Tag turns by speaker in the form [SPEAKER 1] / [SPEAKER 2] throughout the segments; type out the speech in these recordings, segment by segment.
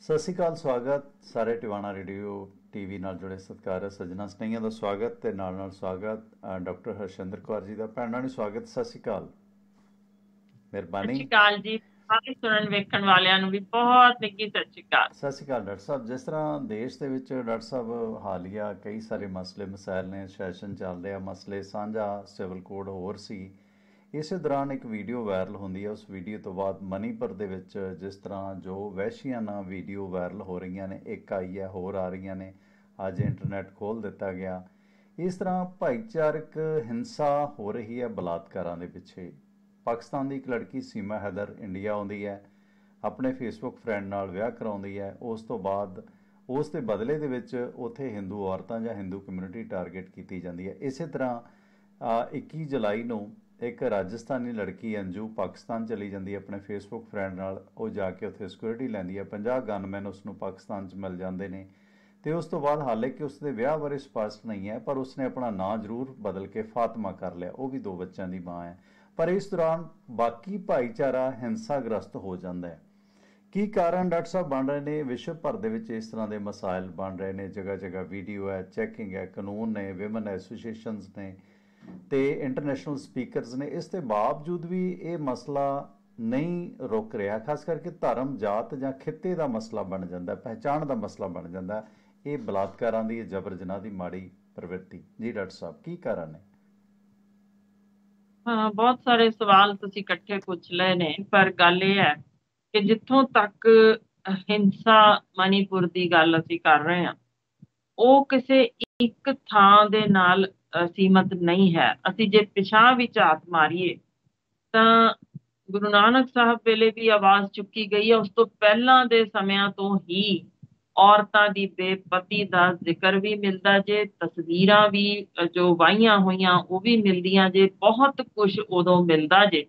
[SPEAKER 1] ਸਤਿ ਸ਼੍ਰੀ ਅਕਾਲ। ਸਵਾਗਤ ਸਾਰੇ ਟਿਵਾਣਾ ਰੇਡੀਓ ਟੀਵੀ ਨਾਲ ਜੁੜੇ ਸਤਿਕਾਰਯੋਗ ਸੱਜਣਾ ਸਨੇਹੀਆਂ ਦਾ ਸਵਾਗਤ ਤੇ ਨਾਲ ਸਵਾਗਤ ਡਾਕਟਰ ਹਰਸ਼ਿੰਦਰ ਕੌਰ ਜੀ ਦਾ। ਭੈਣਾਂ ਨੂੰ ਸਵਾਗਤ। ਸਤਿ ਸ਼੍ਰੀ ਅਕਾਲ।
[SPEAKER 2] ਸਤਿ
[SPEAKER 1] ਮਿਹਰਬਾਨੀ।
[SPEAKER 2] ਸ਼੍ਰੀ ਅਕਾਲ ਜੀ। ਸਾਰੇ ਸੁਣਨ ਵੇਖਣ ਵਾਲਿਆਂ ਨੂੰ ਵੀ ਬਹੁਤ ਨਿੱਘੀ ਸਤਿ ਸ਼੍ਰੀ ਅਕਾਲ।
[SPEAKER 1] ਸਤਿ ਸ਼੍ਰੀ ਅਕਾਲ ਡਾਕਟਰ ਸਾਹਿਬ। ਜਿਸ ਤਰ੍ਹਾਂ ਦੇਸ਼ ਦੇ ਵਿੱਚ ਡਾਕਟਰ ਸਾਹਿਬ ਹਾਲੀਆ ਕਈ ਸਾਰੇ ਮਸਲੇ ਮਸਾਇਲ ਨੇ, ਸੈਸ਼ਨ ਚੱਲ ਰਿਹਾ, ਮਸਲੇ ਸਾਂਝਾ ਸਿਵਲ ਕੋਡ ਹੋਰ ਸੀ। ਇਸੇ ਦੌਰਾਨ ਇੱਕ ਵੀਡੀਓ ਵਾਇਰਲ ਹੁੰਦੀ ਹੈ। ਉਸ ਵੀਡੀਓ ਤੋਂ ਬਾਅਦ ਮਨੀਪੁਰ ਦੇ ਵਿੱਚ ਜਿਸ ਤਰ੍ਹਾਂ ਜੋ ਵਹਿਸ਼ੀਆਨਾ ਵੀਡੀਓ ਵਾਇਰਲ ਹੋ ਰਹੀਆਂ ਨੇ, ਇੱਕ ਆਈ ਹੈ, ਹੋਰ ਆ ਰਹੀਆਂ ਨੇ, ਅੱਜ ਇੰਟਰਨੈਟ ਖੋਲ੍ਹ ਦਿੱਤਾ ਗਿਆ। ਇਸ ਤਰ੍ਹਾਂ ਭਾਈਚਾਰਕ ਹਿੰਸਾ ਹੋ ਰਹੀ ਹੈ ਬਲਾਤਕਾਰਾਂ ਦੇ ਪਿੱਛੇ। ਪਾਕਿਸਤਾਨ ਦੀ ਇੱਕ ਲੜਕੀ ਸੀਮਾ ਹੈਦਰ ਇੰਡੀਆ ਆਉਂਦੀ ਹੈ, ਆਪਣੇ ਫੇਸਬੁੱਕ ਫਰੈਂਡ ਨਾਲ ਵਿਆਹ ਕਰਾਉਂਦੀ ਹੈ। ਉਸ ਤੋਂ ਬਾਅਦ ਉਸ ਦੇ ਬਦਲੇ ਦੇ ਵਿੱਚ ਉੱਥੇ ਹਿੰਦੂ ਔਰਤਾਂ ਜਾਂ ਹਿੰਦੂ ਕਮਿਊਨਿਟੀ ਟਾਰਗੇਟ ਕੀਤੀ ਜਾਂਦੀ ਹੈ। ਇਸੇ ਤਰ੍ਹਾਂ 21 ਜੁਲਾਈ ਨੂੰ ਇੱਕ ਰਾਜਸਥਾਨੀ ਲੜਕੀ ਅੰਜੂ ਪਾਕਿਸਤਾਨ ਚਲੀ ਜਾਂਦੀ ਹੈ ਆਪਣੇ ਫੇਸਬੁੱਕ ਫਰੈਂਡ ਨਾਲ। ਉਹ ਜਾ ਕੇ ਉੱਥੇ ਸਿਕਿਉਰਿਟੀ ਲੈਂਦੀ ਹੈ। 50 ਗਨਮੈਨ ਉਸ ਨੂੰ ਪਾਕਿਸਤਾਨ 'ਚ ਮਿਲ ਜਾਂਦੇ ਨੇ ਅਤੇ ਉਸ ਤੋਂ ਬਾਅਦ ਹਾਲੇ ਕਿ ਉਸ ਦੇ ਵਿਆਹ ਬਾਰੇ ਸਪਸ਼ਟ ਨਹੀਂ ਹੈ, ਪਰ ਉਸਨੇ ਆਪਣਾ ਨਾਂ ਜ਼ਰੂਰ ਬਦਲ ਕੇ ਫਾਤਮਾ ਕਰ ਲਿਆ। ਉਹ ਵੀ 2 ਬੱਚਿਆਂ ਦੀ ਮਾਂ ਹੈ। ਪਰ ਇਸ ਦੌਰਾਨ ਬਾਕੀ ਭਾਈਚਾਰਾ ਹਿੰਸਾਗ੍ਰਸਤ ਹੋ ਜਾਂਦਾ ਹੈ। ਕੀ ਕਾਰਨ ਡਾਕਟਰ ਸਾਹਿਬ ਬਣ ਰਹੇ ਨੇ? ਵਿਸ਼ਵ ਭਰ ਦੇ ਵਿੱਚ ਇਸ ਤਰ੍ਹਾਂ ਦੇ ਮਸਾਇਲ ਬਣ ਰਹੇ ਨੇ। ਜਗ੍ਹਾ ਜਗ੍ਹਾ ਵੀਡੀਓ ਹੈ, ਚੈਕਿੰਗ ਹੈ, ਕਾਨੂੰਨ ਨੇ, ਵਿਮਨ ਐਸੋਸੀਏਸ਼ਨਸ ਨੇ ਤੇ ਇੰਟਰਨੈਸ਼ਨਲ ਸਪੀਕਰਸ ਨੇ। ਇਸ ਦੇ ਬਾਵਜੂਦ ਵੀ ਇਹ ਮਸਲਾ ਨਹੀਂ ਰੁਕ ਰਿਹਾ। ਖਾਸ ਕਰਕੇ ਧਰਮ, ਜਾਤ ਜਾਂ ਖਿੱਤੇ ਦਾ ਮਸਲਾ ਬਣ ਜਾਂਦਾ, ਪਹਿਚਾਣ ਦਾ ਮਸਲਾ ਬਣ ਜਾਂਦਾ ਇਹ ਬਲਾਤਕਾਰਾਂ ਦੀ, ਜਬਰ ਜਨਾਹ ਦੀ ਮਾੜੀ ਪ੍ਰਵਿਰਤੀ। ਜੀ ਡਾਕਟਰ ਸਾਹਿਬ, ਕੀ ਕਾਰਨ ਹੈ?
[SPEAKER 2] ਹਾਂ, ਬਹੁਤ ਸਾਰੇ ਸਵਾਲ ਤੁਸੀਂ ਇਕੱਠੇ ਪੁੱਛ ਲਏ ਨੇ, ਪਰ ਗੱਲ ਇਹ ਹੈ ਕਿ ਜਿੱਥੋਂ ਤੱਕ ਹਿੰਸਾ ਮਨੀਪੁਰ ਦੀ ਗੱਲ ਅਸੀਂ ਕਰ ਰਹੇ ਹਾਂ, ਉਹ ਕਿਸੇ ਇੱਕ ਥਾਂ ਦੇ ਨਾਲ ਸੀਮਤ ਨਹੀਂ ਹੈ। ਅਸੀਂ ਜੇ ਪਿਛਾਂਹ ਵੀ ਝਾਤ ਮਾਰੀਏ ਤਾਂ ਗੁਰੂ ਨਾਨਕ ਸਾਹਿਬ ਵੇਲੇ ਵੀ ਆਵਾਜ਼ ਚੁੱਕੀ ਗਈ ਹੈ। ਉਸ ਤੋਂ ਪਹਿਲਾਂ ਦੇ ਸਮਿਆਂ ਤੋਂ ਹੀ ਔਰਤਾਂ ਦੀ ਬੇਪਤੀ ਦਾ ਜ਼ਿਕਰ ਵੀ ਮਿਲਦਾ ਜੇ, ਤਸਵੀਰਾਂ ਵੀ ਜੋ ਵਾਹੀਆਂ ਹੋਈਆਂ ਉਹ ਵੀ ਮਿਲਦੀਆਂ ਜੇ, ਬਹੁਤ ਕੁਝ ਉਦੋਂ ਮਿਲਦਾ ਜੇ,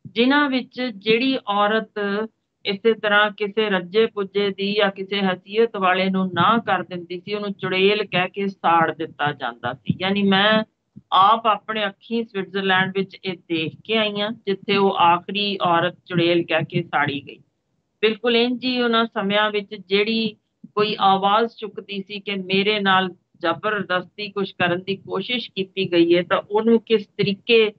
[SPEAKER 2] ਜਿਨ੍ਹਾਂ ਵਿੱਚ ਜਿਹੜੀ ਔਰਤ ਇਸੇ ਤਰ੍ਹਾਂ ਕਿਸੇ ਰੱਜੇ ਪੁੱਜੇ ਦੀ ਜਾਂ ਕਿਸੇ ਹਸੀਅਤ ਵਾਲੇ ਨੂੰ ਨਾ ਕਰ ਦਿੰਦੀ ਸੀ, ਉਹਨੂੰ ਚੁੜੇਲ ਕਹਿ ਕੇ ਸਾੜ ਦਿੱਤਾ ਜਾਂਦਾ ਸੀ। ਯਾਨੀ ਮੈਂ ਆਪ ਆਪਣੇ ਅੱਖੀਂ ਸਵਿਟਜ਼ਰਲੈਂਡ ਵਿੱਚ ਇਹ ਦੇਖ ਕੇ ਆਈ ਹਾਂ, ਜਿੱਥੇ ਉਹ ਆਖਰੀ ਔਰਤ ਚੁੜੇਲ ਕਹਿ ਕੇ ਸਾੜੀ ਗਈ। ਬਿਲਕੁਲ ਇੰਝ ਹੀ ਉਹਨਾਂ ਸਮਿਆਂ ਵਿੱਚ ਜਿਹੜੀ ਕੋਈ ਆਵਾਜ਼ ਚੁੱਕਦੀ ਸੀ ਕਿ ਮੇਰੇ ਨਾਲ ਜ਼ਬਰਦਸਤੀ ਕੁਝ ਕਰਨ ਦੀ ਕੋਸ਼ਿਸ਼ ਕੀਤੀ ਗਈ ਹੈ, ਤਾਂ ਉਹਨੂੰ ਕਿਸ ਤਰੀਕੇ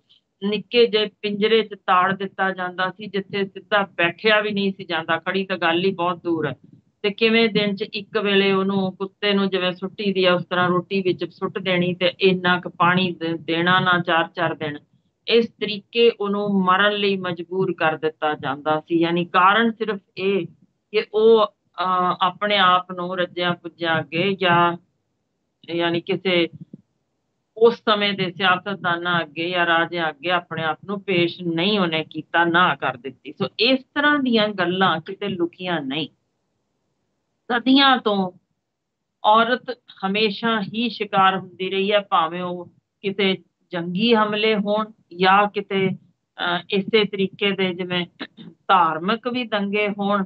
[SPEAKER 2] ਨਿੱਕੇ ਜਿਹੇ ਪਿੰਜਰੇ 'ਚ ਤਾੜ ਦਿੱਤਾ ਜਾਂਦਾ ਸੀ, ਜਿੱਥੇ ਸਿੱਧਾ ਬੈਠਿਆ ਵੀ ਨਹੀਂ ਸੀ ਜਾਂਦਾ। ਖੜੀ ਤਾਂ ਗੱਲ ਹੀ ਬਹੁਤ ਦੂਰ ਹੈ। ਤੇ ਕਿਵੇਂ ਦਿਨ 'ਚ ਇੱਕ ਵੇਲੇ ਉਹਨੂੰ, ਕੁੱਤੇ ਨੂੰ ਜਿਵੇਂ ਸੁੱਟੀ ਦੀ ਆ ਉਸ ਤਰ੍ਹਾਂ ਰੋਟੀ ਵਿੱਚ ਸੁੱਟ ਦੇਣੀ ਤੇ ਇੰਨਾ ਕੁ ਪਾਣੀ ਦੇਣਾ ਨਾ 4-4 ਦਿਨ। ਇਸ ਤਰੀਕੇ ਉਹਨੂੰ ਮਰਨ ਲਈ ਮਜਬੂਰ ਕਰ ਦਿੱਤਾ ਜਾਂਦਾ ਸੀ। ਯਾਨੀ ਕਾਰਨ ਸਿਰਫ ਇਹ ਕਿ ਉਹ ਆਪਣੇ ਆਪ ਨੂੰ ਰੱਜਿਆਂ ਪੁੱਜਿਆਂ ਅੱਗੇ ਜਾਂ ਯਾਨੀ ਕਿਸੇ ਉਸ ਸਮੇਂ ਦੇ ਸਿਆਸਤਦਾਨਾਂ ਅੱਗੇ ਜਾਂ ਰਾਜਿਆਂ ਅੱਗੇ ਆਪਣੇ ਆਪ ਨੂੰ ਪੇਸ਼ ਨਹੀਂ ਉਹਨੇ ਕੀਤਾ, ਨਾ ਕਰ ਦਿੱਤੀ। ਸੋ ਇਸ ਤਰ੍ਹਾਂ ਦੀਆਂ ਗੱਲਾਂ ਕਿਤੇ ਲੁਕੀਆਂ ਨਹੀਂ। ਸਦੀਆਂ ਤੋਂ ਔਰਤ ਹਮੇਸ਼ਾ ਹੀ ਸ਼ਿਕਾਰ ਹੁੰਦੀ ਰਹੀ ਹੈ, ਭਾਵੇਂ ਉਹ ਕਿਤੇ ਜੰਗੀ ਹਮਲੇ ਹੋਣ ਜਾਂ ਕਿਤੇ ਇਸੇ ਤਰੀਕੇ ਦੇ ਜਿਵੇਂ ਧਾਰਮਿਕ ਵੀ ਦੰਗੇ ਹੋਣ,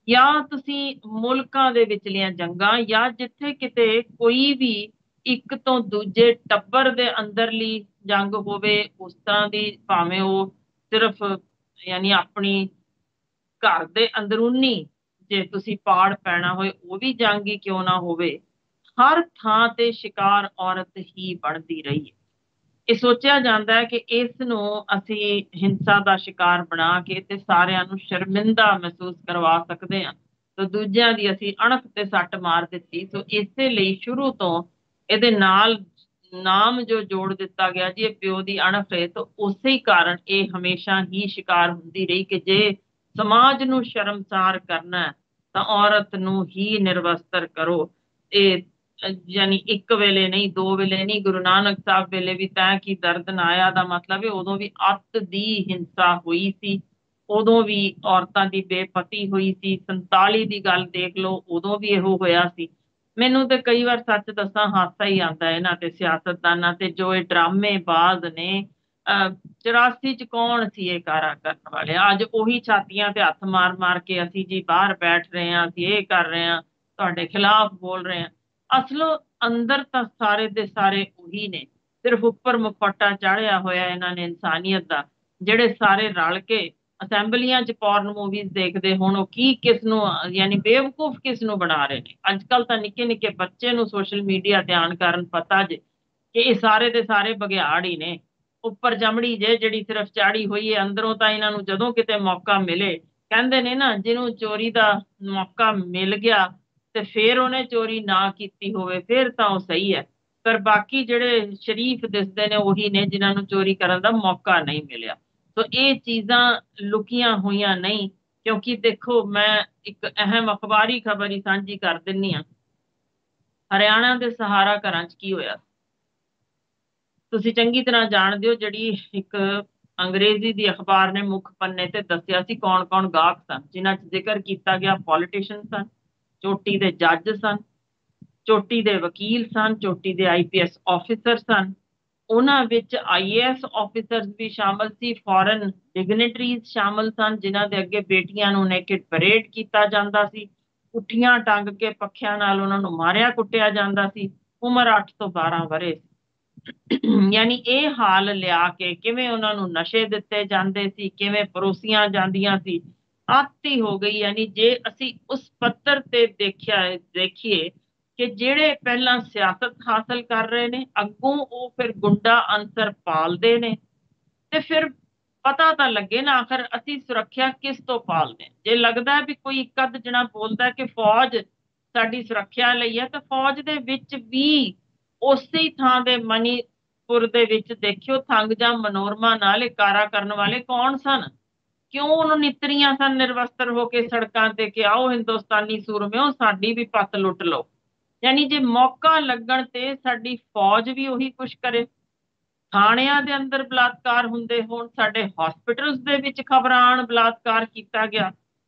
[SPEAKER 2] ਜਾਂ ਤੁਸੀਂ ਮੁਲਕਾਂ ਦੇ ਵਿਚਲੀਆਂ ਜੰਗਾਂ, ਜਾਂ ਜਿੱਥੇ ਕਿਤੇ ਕੋਈ ਵੀ ਇੱਕ ਤੋਂ ਦੂਜੇ ਟੱਬਰ ਦੇ ਅੰਦਰਲੀ ਜੰਗ ਹੋਵੇ, ਉਸ ਤਰ੍ਹਾਂ ਦੀ, ਭਾਵੇਂ ਉਹ ਸਿਰਫ ਯਾਨੀ ਆਪਣੀ ਘਰ ਦੇ ਅੰਦਰੂਨੀ ਜੇ ਤੁਸੀਂ ਪਾੜ ਪੈਣਾ ਹੋਏ ਉਹ ਵੀ ਜੰਗ ਹੀ ਕਿਉਂ ਨਾ ਹੋਵੇ, ਹਰ ਥਾਂ ਤੇ ਸ਼ਿਕਾਰ ਔਰਤ ਹੀ ਬਣਦੀ ਰਹੀ ਹੈ। ਇਹ ਸੋਚਿਆ ਜਾਂਦਾ ਹੈ ਕਿ ਇਸ ਨੂੰ ਅਸੀਂ ਹਿੰਸਾ ਦਾ ਸ਼ਿਕਾਰ ਬਣਾ ਕੇ ਤੇ ਸਾਰਿਆਂ ਨੂੰ ਸ਼ਰਮਿੰਦਾ ਮਹਿਸੂਸ ਕਰਵਾ ਸਕਦੇ ਹਾਂ, ਤੇ ਦੂਜਿਆਂ ਦੀ ਅਸੀਂ ਅਣਖ ਤੇ ਸੱਟ ਮਾਰ ਦਿੱਤੀ। ਸੋ ਇਸੇ ਲਈ ਸ਼ੁਰੂ ਤੋਂ ਇਹਦੇ ਨਾਲ ਨਾਮ ਜੋ ਜੋੜ ਦਿੱਤਾ ਗਿਆ ਜੀ, ਇਹ ਪਿਓ ਦੀ ਅਣਖ ਹੈ। ਤਾਂ ਉਸੇ ਹੀ ਕਾਰਨ ਇਹ ਹਮੇਸ਼ਾ ਹੀ ਸ਼ਿਕਾਰ ਹੁੰਦੀ ਰਹੀ ਕਿ ਜੇ ਸਮਾਜ ਨੂੰ ਸ਼ਰਮਸਾਰ ਕਰਨਾ ਹੈ ਤਾਂ ਔਰਤ ਨੂੰ ਹੀ ਨਿਰਵਸਤਰ ਕਰੋ। ਇਹ ਯਾਨੀ ਇੱਕ ਵੇਲੇ ਨਹੀਂ, 2 ਵੇਲੇ ਨਹੀਂ, ਗੁਰੂ ਨਾਨਕ ਸਾਹਿਬ ਵੇਲੇ ਵੀ ਤੈਂ ਕੀ ਦਰਦ ਨਾ ਆਇਆ ਦਾ ਮਤਲਬ ਹੈ ਉਦੋਂ ਵੀ ਅੱਤ ਦੀ ਹਿੰਸਾ ਹੋਈ ਸੀ, ਉਦੋਂ ਵੀ ਔਰਤਾਂ ਦੀ ਬੇਪਤੀ ਹੋਈ ਸੀ। 47 ਦੀ ਗੱਲ ਦੇਖ ਲਓ, ਉਦੋਂ ਵੀ ਇਹੋ ਹੋਇਆ ਸੀ। ਮੈਨੂੰ ਤੇ ਕਈ ਵਾਰ ਸੱਚ ਦੱਸਾਂ ਹਾਸਾ ਹੀ ਆਉਂਦਾ ਇਹਨਾਂ ਤੇ, ਸਿਆਸਤਦਾਨਾਂ ਤੇ, ਜੋ ਇਹ ਡਰਾਮੇਬਾਜ਼ ਨੇ। 84 ਚ ਕੌਣ ਸੀ ਇਹ ਕਾਰਾ ਕਰਨ ਵਾਲੇ? ਅੱਜ ਉਹੀ ਛਾਤੀਆਂ ਤੇ ਹੱਥ ਮਾਰ ਮਾਰ ਕੇ ਅਸੀਂ ਜੀ ਬਾਹਰ ਬੈਠ ਰਹੇ ਹਾਂ, ਅਸੀਂ ਇਹ ਕਰ ਰਹੇ ਹਾਂ, ਤੁਹਾਡੇ ਖਿਲਾਫ ਬੋਲ ਰਹੇ ਹਾਂ। ਅਸਲੋਂ ਅੰਦਰ ਤਾਂ ਸਾਰੇ ਦੇ ਸਾਰੇ ਉਹੀ ਨੇ, ਸਿਰਫ ਉੱਪਰ ਮੁਖੌਟਾ ਚਾੜਿਆ ਹੋਇਆ ਇਹਨਾਂ ਨੇ ਇਨਸਾਨੀਅਤ ਦਾ, ਜਿਹੜੇ ਸਾਰੇ ਰਲ ਕੇ ਅਸੈਂਬਲੀਆਂ 'ਚ ਪੋਰਨ ਮੂਵੀਜ਼ ਦੇਖਦੇ, ਹੁਣ ਉਹ ਕੀ ਕਿਸ ਨੂੰ ਯਾਨੀ ਬੇਵਕੂਫ ਕਿਸ ਨੂੰ ਬਣਾ ਰਹੇ ਨੇ। ਅੱਜ ਕੱਲ ਤਾਂ ਨਿੱਕੇ ਨਿੱਕੇ ਬੱਚੇ ਨੂੰ ਸੋਸ਼ਲ ਮੀਡੀਆ ਤੇ ਆਉਣ ਕਾਰਨ ਪਤਾ ਜੇ ਕਿ ਇਹ ਸਾਰੇ ਦੇ ਸਾਰੇ ਬਘਿਆੜ ਹੀ ਨੇ। ਉੱਪਰ ਚਮੜੀ ਜੇ ਜਿਹੜੀ ਸਿਰਫ ਚਾੜੀ ਹੋਈ ਹੈ, ਅੰਦਰੋਂ ਤਾਂ ਇਹਨਾਂ ਨੂੰ ਜਦੋਂ ਕਿਤੇ ਮੌਕਾ ਮਿਲੇ, ਕਹਿੰਦੇ ਨੇ ਨਾ ਜਿਹਨੂੰ ਚੋਰੀ ਦਾ ਮੌਕਾ ਮਿਲ ਗਿਆ ਤੇ ਫਿਰ ਉਹਨੇ ਚੋਰੀ ਨਾ ਕੀਤੀ ਹੋਵੇ ਫਿਰ ਤਾਂ ਉਹ ਸਹੀ ਹੈ, ਪਰ ਬਾਕੀ ਜਿਹੜੇ ਸ਼ਰੀਫ ਦਿਸਦੇ ਨੇ ਉਹੀ ਨੇ ਜਿਨ੍ਹਾਂ ਨੂੰ ਚੋਰੀ ਕਰਨ ਦਾ ਮੌਕਾ ਨਹੀਂ ਮਿਲਿਆ। ਸੋ ਇਹ ਚੀਜ਼ਾਂ ਲੁਕੀਆਂ ਹੋਈਆਂ ਨਹੀਂ, ਕਿਉਂਕਿ ਦੇਖੋ ਮੈਂ ਇੱਕ ਅਹਿਮ ਅਖਬਾਰੀ ਖਬਰ ਹੀ ਸਾਂਝੀ ਕਰ ਦਿੰਨੀ ਆ। ਹਰਿਆਣਾ ਦੇ ਸਹਾਰਾ ਘਰਾਂ 'ਚ ਕੀ ਹੋਇਆ ਤੁਸੀਂ ਚੰਗੀ ਤਰ੍ਹਾਂ ਜਾਣਦੇ ਹੋ। ਜਿਹੜੀ ਇੱਕ ਅੰਗਰੇਜ਼ੀ ਦੀ ਅਖਬਾਰ ਨੇ ਮੁੱਖ ਪੰਨੇ ਤੇ ਦੱਸਿਆ ਸੀ ਕੌਣ ਕੌਣ ਗਾਹਕ ਸਨ, ਜਿਨ੍ਹਾਂ 'ਚ ਜ਼ਿਕਰ ਕੀਤਾ ਗਿਆ ਪੋਲੀਟੀਸ਼ੀਅਨ ਸਨ, ਚੋਟੀ ਦੇ ਜੱਜ ਸਨ, ਚੋਟੀ ਦੇ ਵਕੀਲ ਸਨ, ਚੋਟੀ ਦੇ IPS ਆਫੀਸਰ ਸਨ। ਉਹਨਾਂ ਵਿੱਚ IAS ਆਫੀਸਰਸ ਵੀ ਸ਼ਾਮਲ ਸੀ, ਫੋਰਨ ਡਿਗਨਿਟਰੀਜ਼ ਸ਼ਾਮਲ ਸਨ, ਜਿਨ੍ਹਾਂ ਦੇ ਅੱਗੇ ਬੇਟੀਆਂ ਨੂੰ ਨੈਕਡ ਪਰੇਡ ਕੀਤਾ ਜਾਂਦਾ ਸੀ, ਉੱਠੀਆਂ ਟੰਗ ਕੇ ਪੱਖਿਆਂ ਨਾਲ ਉਹਨਾਂ ਨੂੰ ਮਾਰਿਆ ਕੁੱਟਿਆ ਜਾਂਦਾ ਸੀ। ਉਮਰ 8 ਤੋਂ 12 ਵਰ੍ਹੇ। ਯਾਨੀ ਇਹ ਹਾਲ ਲਿਆ ਕੇ ਕਿਵੇਂ ਉਹਨਾਂ ਨੂੰ ਨਸ਼ੇ ਦਿੱਤੇ ਜਾਂਦੇ ਸੀ, ਕਿਵੇਂ ਪਰੋਸੀਆਂ ਜਾਂਦੀਆਂ ਸੀ, ਆਤੀ ਹੋ ਗਈ। ਯਾਨੀ ਜੇ ਅਸੀਂ ਉਸ ਪੱਧਰ ਤੇ ਦੇਖੀਏ ਕਿ ਜਿਹੜੇ ਪਹਿਲਾਂ ਸਿਆਸਤ ਹਾਸਲ ਕਰ ਰਹੇ ਨੇ, ਅੱਗੋਂ ਉਹ ਫਿਰ ਗੁੰਡਾ ਅੰਸਰ ਪਾਲਦੇ ਨੇ, ਤੇ ਫਿਰ ਪਤਾ ਤਾਂ ਲੱਗੇ ਨਾ ਆਖਰ ਅਸੀਂ ਸੁਰੱਖਿਆ ਕਿਸ ਤੋਂ ਪਾਲਦੇ ਹਾਂ। ਜੇ ਲੱਗਦਾ ਵੀ ਕੋਈ ਇੱਕ ਅੱਧ ਜਣਾ ਬੋਲਦਾ ਕਿ ਫੌਜ ਸਾਡੀ ਸੁਰੱਖਿਆ ਲਈ ਹੈ, ਤਾਂ ਫੌਜ ਦੇ ਵਿੱਚ ਵੀ ਉਸੇ ਥਾਂ ਦੇ ਮਣੀਪੁਰ ਦੇ ਵਿੱਚ ਦੇਖਿਓ ਥੰਗਜਾਂ ਮਨੋਰਮਾ ਨਾਲ ਇਕਾਰਾ ਕਰਨ ਵਾਲੇ ਕੌਣ ਸਨ, ਕਿਉਂ ਉਹਨੂੰ ਨਿਤਰੀਆਂ ਸਨ ਨਿਰਵਸਤਰ ਹੋ ਕੇ ਸੜਕਾਂ ਤੇ ਕਿ ਆਓ ਹਿੰਦੁਸਤਾਨੀ ਸੂਰਮਿਓ ਸਾਡੀ ਵੀ ਪੱਤ ਲੁੱਟ ਲਓ। ਯਾਨੀ ਜੇ ਮੌਕਾ ਲੱਗਣ ਤੇ ਸਾਡੀ ਫੌਜ ਵੀ ਉਹੀ ਕੁਛ ਕਰੇ। ਥਾਣਿਆਂ ਦੇ ਅੰਦਰ ਬਲਾਤਕਾਰ ਹੁੰਦੇ ਹੋਣ, ਸਾਡੇ ਹਸਪੀਟਲਸ ਦੇ ਵਿੱਚ ਖਬਰਾਂ ਆਉਣ ਬਲਾਤਕਾਰ ਕੀਤਾ ਗਿਆ,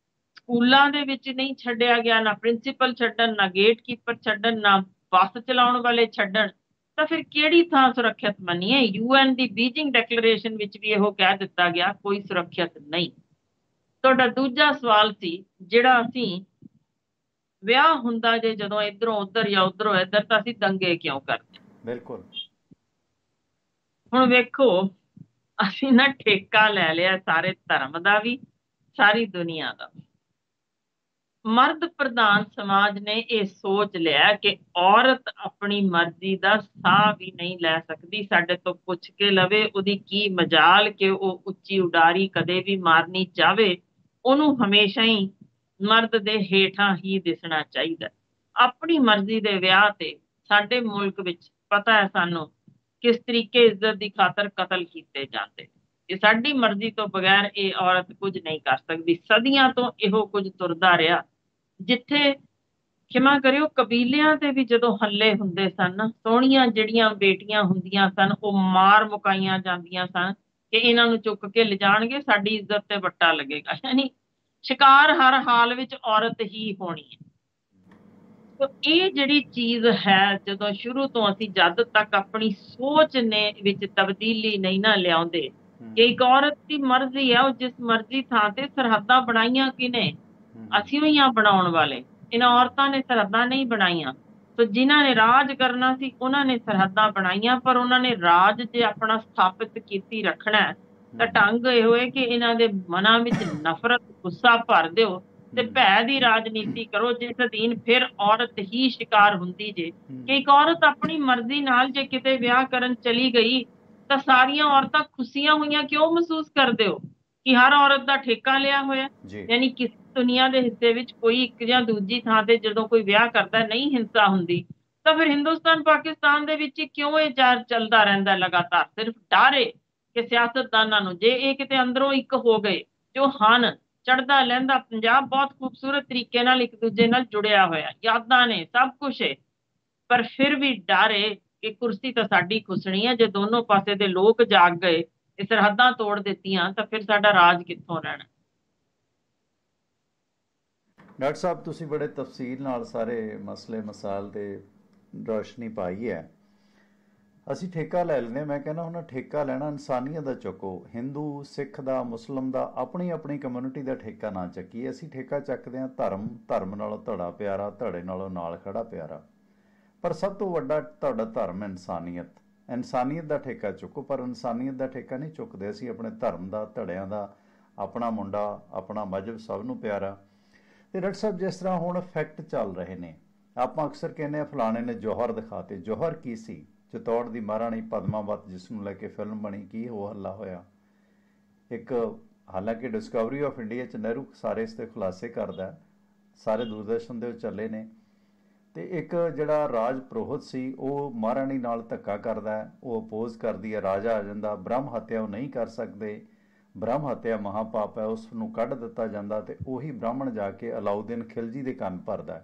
[SPEAKER 2] ਸਕੂਲਾਂ ਦੇ ਵਿੱਚ ਨਹੀਂ ਛੱਡਿਆ ਗਿਆ, ਨਾ ਪ੍ਰਿੰਸੀਪਲ ਛੱਡਣ, ਨਾ ਗੇਟ ਕੀਪਰ ਛੱਡਣ, ਨਾ ਬੱਸ ਚਲਾਉਣ ਵਾਲੇ ਛੱਡਣ, ਤਾਂ ਫਿਰ ਕਿਹੜੀ ਥਾਂ ਸੁਰੱਖਿਅਤ ਮੰਨੀਏ। UN ਦੀ ਬੀਜਿੰਗ ਡੈਕਲੇਰੇਸ਼ਨ ਵਿੱਚ ਵੀ ਇਹੋ ਕਹਿ ਦਿੱਤਾ ਗਿਆ ਕੋਈ ਸੁਰੱਖਿਅਤ ਨਹੀਂ। ਤੁਹਾਡਾ ਦੂਜਾ ਸਵਾਲ ਸੀ ਜਿਹੜਾ ਅਸੀਂ ਵਿਆਹ ਹੁੰਦਾ ਜੇ ਜਦੋਂ ਇਧਰੋਂ ਉਧਰ ਜਾਂ ਉਧਰੋਂ ਇੱਧਰ ਤਾਂ ਅਸੀਂ ਦੰਗੇ ਕਿਉਂ ਕਰਦੇ।
[SPEAKER 1] ਬਿਲਕੁਲ।
[SPEAKER 2] ਹੁਣ ਵੇਖੋ ਅਸੀਂ ਨਾ ਠੇਕਾ ਲੈ ਲਿਆ ਸਾਰੇ ਧਰਮ ਦਾ ਵੀ, ਸਾਰੀ ਦੁਨੀਆ ਦਾ। ਮਰਦ ਪ੍ਰਧਾਨ ਸਮਾਜ ਨੇ ਇਹ ਸੋਚ ਲਿਆ ਕਿ ਔਰਤ ਆਪਣੀ ਮਰਜ਼ੀ ਦਾ ਸਾਹ ਵੀ ਨਹੀਂ ਲੈ ਸਕਦੀ, ਸਾਡੇ ਤੋਂ ਪੁੱਛ ਕੇ ਲਵੇ ਉਹਦੀ ਕੀ ਮਜਾਲ ਕਿ ਉਹ ਉੱਚੀ ਉਡਾਰੀ ਕਦੇ ਵੀ ਮਾਰਨੀ ਚਾਹਵੇ, ਉਹਨੂੰ ਹਮੇਸ਼ਾ ਹੀ ਮਰਦ ਦੇ ਹੇਠਾਂ ਹੀ ਦਿਸਣਾ ਚਾਹੀਦਾ। ਆਪਣੀ ਮਰਜ਼ੀ ਦੇ ਵਿਆਹ ਤੇ ਸਾਡੇ ਮੁਲਕ ਵਿੱਚ ਪਤਾ ਹੈ ਸਾਨੂੰ ਕਿਸ ਤਰੀਕੇ ਇੱਜ਼ਤ ਦੀ ਖਾਤਰ ਕਤਲ ਕੀਤੇ ਜਾਂਦੇ। ਇਹ ਸਾਡੀ ਮਰਜ਼ੀ ਤੋਂ ਬਗੈਰ ਇਹ ਔਰਤ ਕੁਝ ਨਹੀਂ ਕਰ ਸਕਦੀ। ਸਦੀਆਂ ਤੋਂ ਇਹੋ ਕੁਝ ਤੁਰਦਾ ਰਿਹਾ। ਜਿੱਥੇ ਖਿਮਾ ਕਰਿਓ ਕਬੀਲਿਆਂ ਤੇ ਵੀ ਜਦੋਂ ਹੱਲੇ ਹੁੰਦੇ ਸਨ, ਸੋਹਣੀਆਂ ਜਿਹੜੀਆਂ ਬੇਟੀਆਂ ਹੁੰਦੀਆਂ ਸਨ ਉਹ ਮਾਰ ਮੁਕਾਈਆਂ ਜਾਂਦੀਆਂ ਸਨ ਕਿ ਇਹਨਾਂ ਨੂੰ ਚੁੱਕ ਕੇ ਲਿਜਾਣਗੇ ਸਾਡੀ ਇੱਜ਼ਤ ਤੇ ਵੱਟਾ ਲੱਗੇਗਾ। ਯਾਨੀ ਸ਼ਿਕਾਰ ਹਰ ਹਾਲ ਵਿੱਚ ਔਰਤ ਹੀ ਹੋਣੀ ਹੈ। ਤਾਂ ਇਹ ਜਿਹੜੀ ਚੀਜ਼ ਹੈ, ਜਦੋਂ ਸ਼ੁਰੂ ਤੋਂ ਅਸੀਂ ਜਦ ਤੱਕ ਆਪਣੀ ਸੋਚ ਨੇ ਵਿੱਚ ਤਬਦੀਲੀ ਨਹੀਂ ਨਾ ਲਿਆਉਂਦੇ ਕਿ ਇੱਕ ਔਰਤ ਦੀ ਮਰਜ਼ੀ ਹੈ, ਉਹ ਜਿਸ ਮਰਜ਼ੀ ਥਾਂ ਤੇ ਸਰਹੱਦਾਂ ਬਣਾਈਆਂ ਕਿਨੇ, ਅਸੀਂ ਹੋਈਆਂ ਬਣਾਉਣ ਵਾਲੇ। ਇਹਨਾਂ ਔਰਤਾਂ ਨੇ ਸਰਹੱਦਾਂ ਨਹੀਂ ਬਣਾਈਆਂ। ਸੋ ਜਿਨ੍ਹਾਂ ਨੇ ਰਾਜ ਕਰਨਾ ਸੀ ਉਹਨਾਂ ਨੇ ਸਰਹੱਦਾਂ ਬਣਾਈਆਂ, ਪਰ ਉਹਨਾਂ ਨੇ ਰਾਜ ਜੇ ਆਪਣਾ ਸਥਾਪਿਤ ਕੀਤੀ ਰੱਖਣਾ ਤਾਂ ਢੰਗ ਇਹੋ ਹੈ ਕਿ ਇਹਨਾਂ ਦੇ ਮਨਾਂ ਵਿੱਚ ਨਫ਼ਰਤ ਗੁੱਸਾ ਭਰ ਦਿਓ ਤੇ ਭੈ ਦੀ ਰਾਜਨੀਤੀ ਕਰੋ, ਜਿਸ ਅਧੀਨ ਫਿਰ ਔਰਤ ਹੀ ਸ਼ਿਕਾਰ ਹੁੰਦੀ ਜੇ। ਕਿ ਇੱਕ ਔਰਤ ਆਪਣੀ ਮਰਜ਼ੀ ਨਾਲ ਜੇ ਕਿਤੇ ਵਿਆਹ ਕਰਨ ਚਲੀ ਗਈ ਤਾਂ ਸਾਰੀਆਂ ਔਰਤਾਂ ਖੁਸ਼ੀਆਂ ਹੋਈਆਂ ਕਿਉਂ ਮਹਿਸੂਸ ਕਰਦੇ ਹੋ ਕਿ ਹਰ ਔਰਤ ਦਾ ਠੇਕਾ ਲਿਆ ਹੋਇਆ। ਯਾਨੀ ਕਿਸੇ ਦੁਨੀਆ ਦੇ ਹਿੱਸੇ ਵਿੱਚ ਕੋਈ ਇੱਕ ਜਾਂ ਦੂਜੀ ਥਾਂ ਤੇ ਜਦੋਂ ਕੋਈ ਵਿਆਹ ਕਰਦਾ ਨਹੀਂ ਹਿੰਸਾ ਹੁੰਦੀ, ਤਾਂ ਫਿਰ ਹਿੰਦੁਸਤਾਨ ਪਾਕਿਸਤਾਨ ਦੇ ਵਿੱਚ ਕਿਉਂ ਇਹ ਚਾਰ ਚੱਲਦਾ ਰਹਿੰਦਾ ਲਗਾਤਾਰ। ਸਿਰਫ ਡਰ ਏ ਕਿ ਸਿਆਸਤਦਾਨਾਂ ਨੂੰ ਜੇ ਇਹ ਕਿਤੇ ਅੰਦਰੋਂ ਇੱਕ ਹੋ ਗਏ, ਜੋ ਹਨ ਚੜ੍ਹਦਾ ਲਹਿੰਦਾ ਪੰਜਾਬ ਬਹੁਤ ਖੂਬਸੂਰਤ ਤਰੀਕੇ ਨਾਲ ਇੱਕ ਦੂਜੇ ਨਾਲ ਜੁੜਿਆ ਹੋਇਆ, ਯਾਦਾਂ ਨੇ, ਸਭ ਕੁਛ ਹੈ, ਪਰ ਫਿਰ ਵੀ ਡਰ ਏ ਕਿ ਕੁਰਸੀ ਤਾਂ ਸਾਡੀ ਖੁੱਸਣੀ ਹੈ। ਜੇ ਦੋਨੋਂ ਪਾਸੇ ਦੇ ਲੋਕ ਜਾਗ ਗਏ, ਇਹ ਸਰਹੱਦਾਂ ਤੋੜ ਦਿੱਤੀਆਂ, ਤਾਂ ਫਿਰ ਸਾਡਾ ਰਾਜ ਕਿੱਥੋਂ ਰਹਿਣਾ।
[SPEAKER 1] ਡਾਕਟਰ ਸਾਹਿਬ ਤੁਸੀਂ ਬੜੇ ਤਫਸੀਲ ਨਾਲ ਸਾਰੇ ਮਸਲੇ ਮਸਾਇਲ ਤੇ ਰੋਸ਼ਨੀ ਪਾਈ ਹੈ। ਅਸੀਂ ਠੇਕਾ ਲੈ ਲੈਂਦੇ, ਮੈਂ ਕਹਿੰਦਾ ਹੁਣ ਠੇਕਾ ਲੈਣਾ ਇਨਸਾਨੀਅਤ ਦਾ ਚੁੱਕੋ। ਹਿੰਦੂ ਸਿੱਖ ਦਾ ਮੁਸਲਿਮ ਦਾ ਆਪਣੀ ਆਪਣੀ ਕਮਿਊਨਿਟੀ ਦਾ ਠੇਕਾ ਨਾ ਚੱਕੀਏ। ਅਸੀਂ ਠੇਕਾ ਚੱਕਦੇ ਹਾਂ ਧਰਮ ਨਾਲੋਂ ਧੜਾ ਪਿਆਰਾ, ਧੜੇ ਨਾਲੋਂ ਨਾਲ ਖੜਾ ਪਿਆਰਾ। ਪਰ ਸਭ ਤੋਂ ਵੱਡਾ ਤੁਹਾਡਾ ਧਰਮ ਇਨਸਾਨੀਅਤ ਦਾ ਠੇਕਾ ਚੁੱਕੋ, ਪਰ ਇਨਸਾਨੀਅਤ ਦਾ ਠੇਕਾ ਨਹੀਂ ਚੁੱਕਦੇ ਅਸੀਂ ਆਪਣੇ ਧਰਮ ਦਾ, ਧੜਿਆਂ ਦਾ, ਆਪਣਾ ਮੁੰਡਾ, ਆਪਣਾ ਮਜ਼ਹਬ ਸਭ ਨੂੰ ਪਿਆਰਾ। ਤੇ ਡਾਕਟਰ ਸਾਹਿਬ ਜਿਸ ਤਰ੍ਹਾਂ ਹੁਣ ਫੈਕਟ ਚੱਲ ਰਹੇ ਨੇ, ਆਪਾਂ ਅਕਸਰ ਕਹਿੰਦੇ ਆ ਫਲਾਣੇ ਨੇ ਜੌਹਰ ਦਿਖਾਤੇ। ਜੌਹਰ ਕੀ ਸੀ? ਚਿਤੌੜ ਦੀ ਮਹਾਰਾਣੀ ਪਦਮਾਵਤ, ਜਿਸ ਨੂੰ ਲੈ ਕੇ ਫਿਲਮ ਬਣੀ, ਕੀ ਹੋ ਹੱਲਾ ਹੋਇਆ। ਇੱਕ ਹਾਲਾਂਕਿ ਡਿਸਕਵਰੀ ਆਫ ਇੰਡੀਆ 'ਚ ਨਹਿਰੂ ਸਾਰੇ ਇਸ 'ਤੇ ਖੁਲਾਸੇ ਕਰਦਾ, ਸਾਰੇ ਦੂਰਦਰਸ਼ਨ ਦੇ ਵਿੱਚ ਚੱਲੇ ਨੇ। ਤੇ ਇੱਕ ਜਿਹੜਾ ਰਾਜ ਪ੍ਰੋਹਿਤ ਸੀ ਉਹ ਮਹਾਰਾਣੀ ਨਾਲ ਧੱਕਾ ਕਰਦਾ, ਉਹ ਅਪੋਜ਼ ਕਰਦੀ ਹੈ, ਰਾਜਾ ਆ ਜਾਂਦਾ। ਬ੍ਰਹਮ ਹੱਤਿਆ ਉਹ ਨਹੀਂ ਕਰ ਸਕਦੇ, ਬ੍ਰਹਮ ਹੱਤਿਆ ਮਹਾਪਾਪ ਹੈ, ਉਸ ਨੂੰ ਕੱਢ ਦਿੱਤਾ ਜਾਂਦਾ। ਤੇ ਉਹੀ ਬ੍ਰਾਹਮਣ ਜਾ ਕੇ ਅਲਾਉਦੀਨ ਖਿਲਜੀ ਦੇ ਕੰਨ ਭਰਦਾ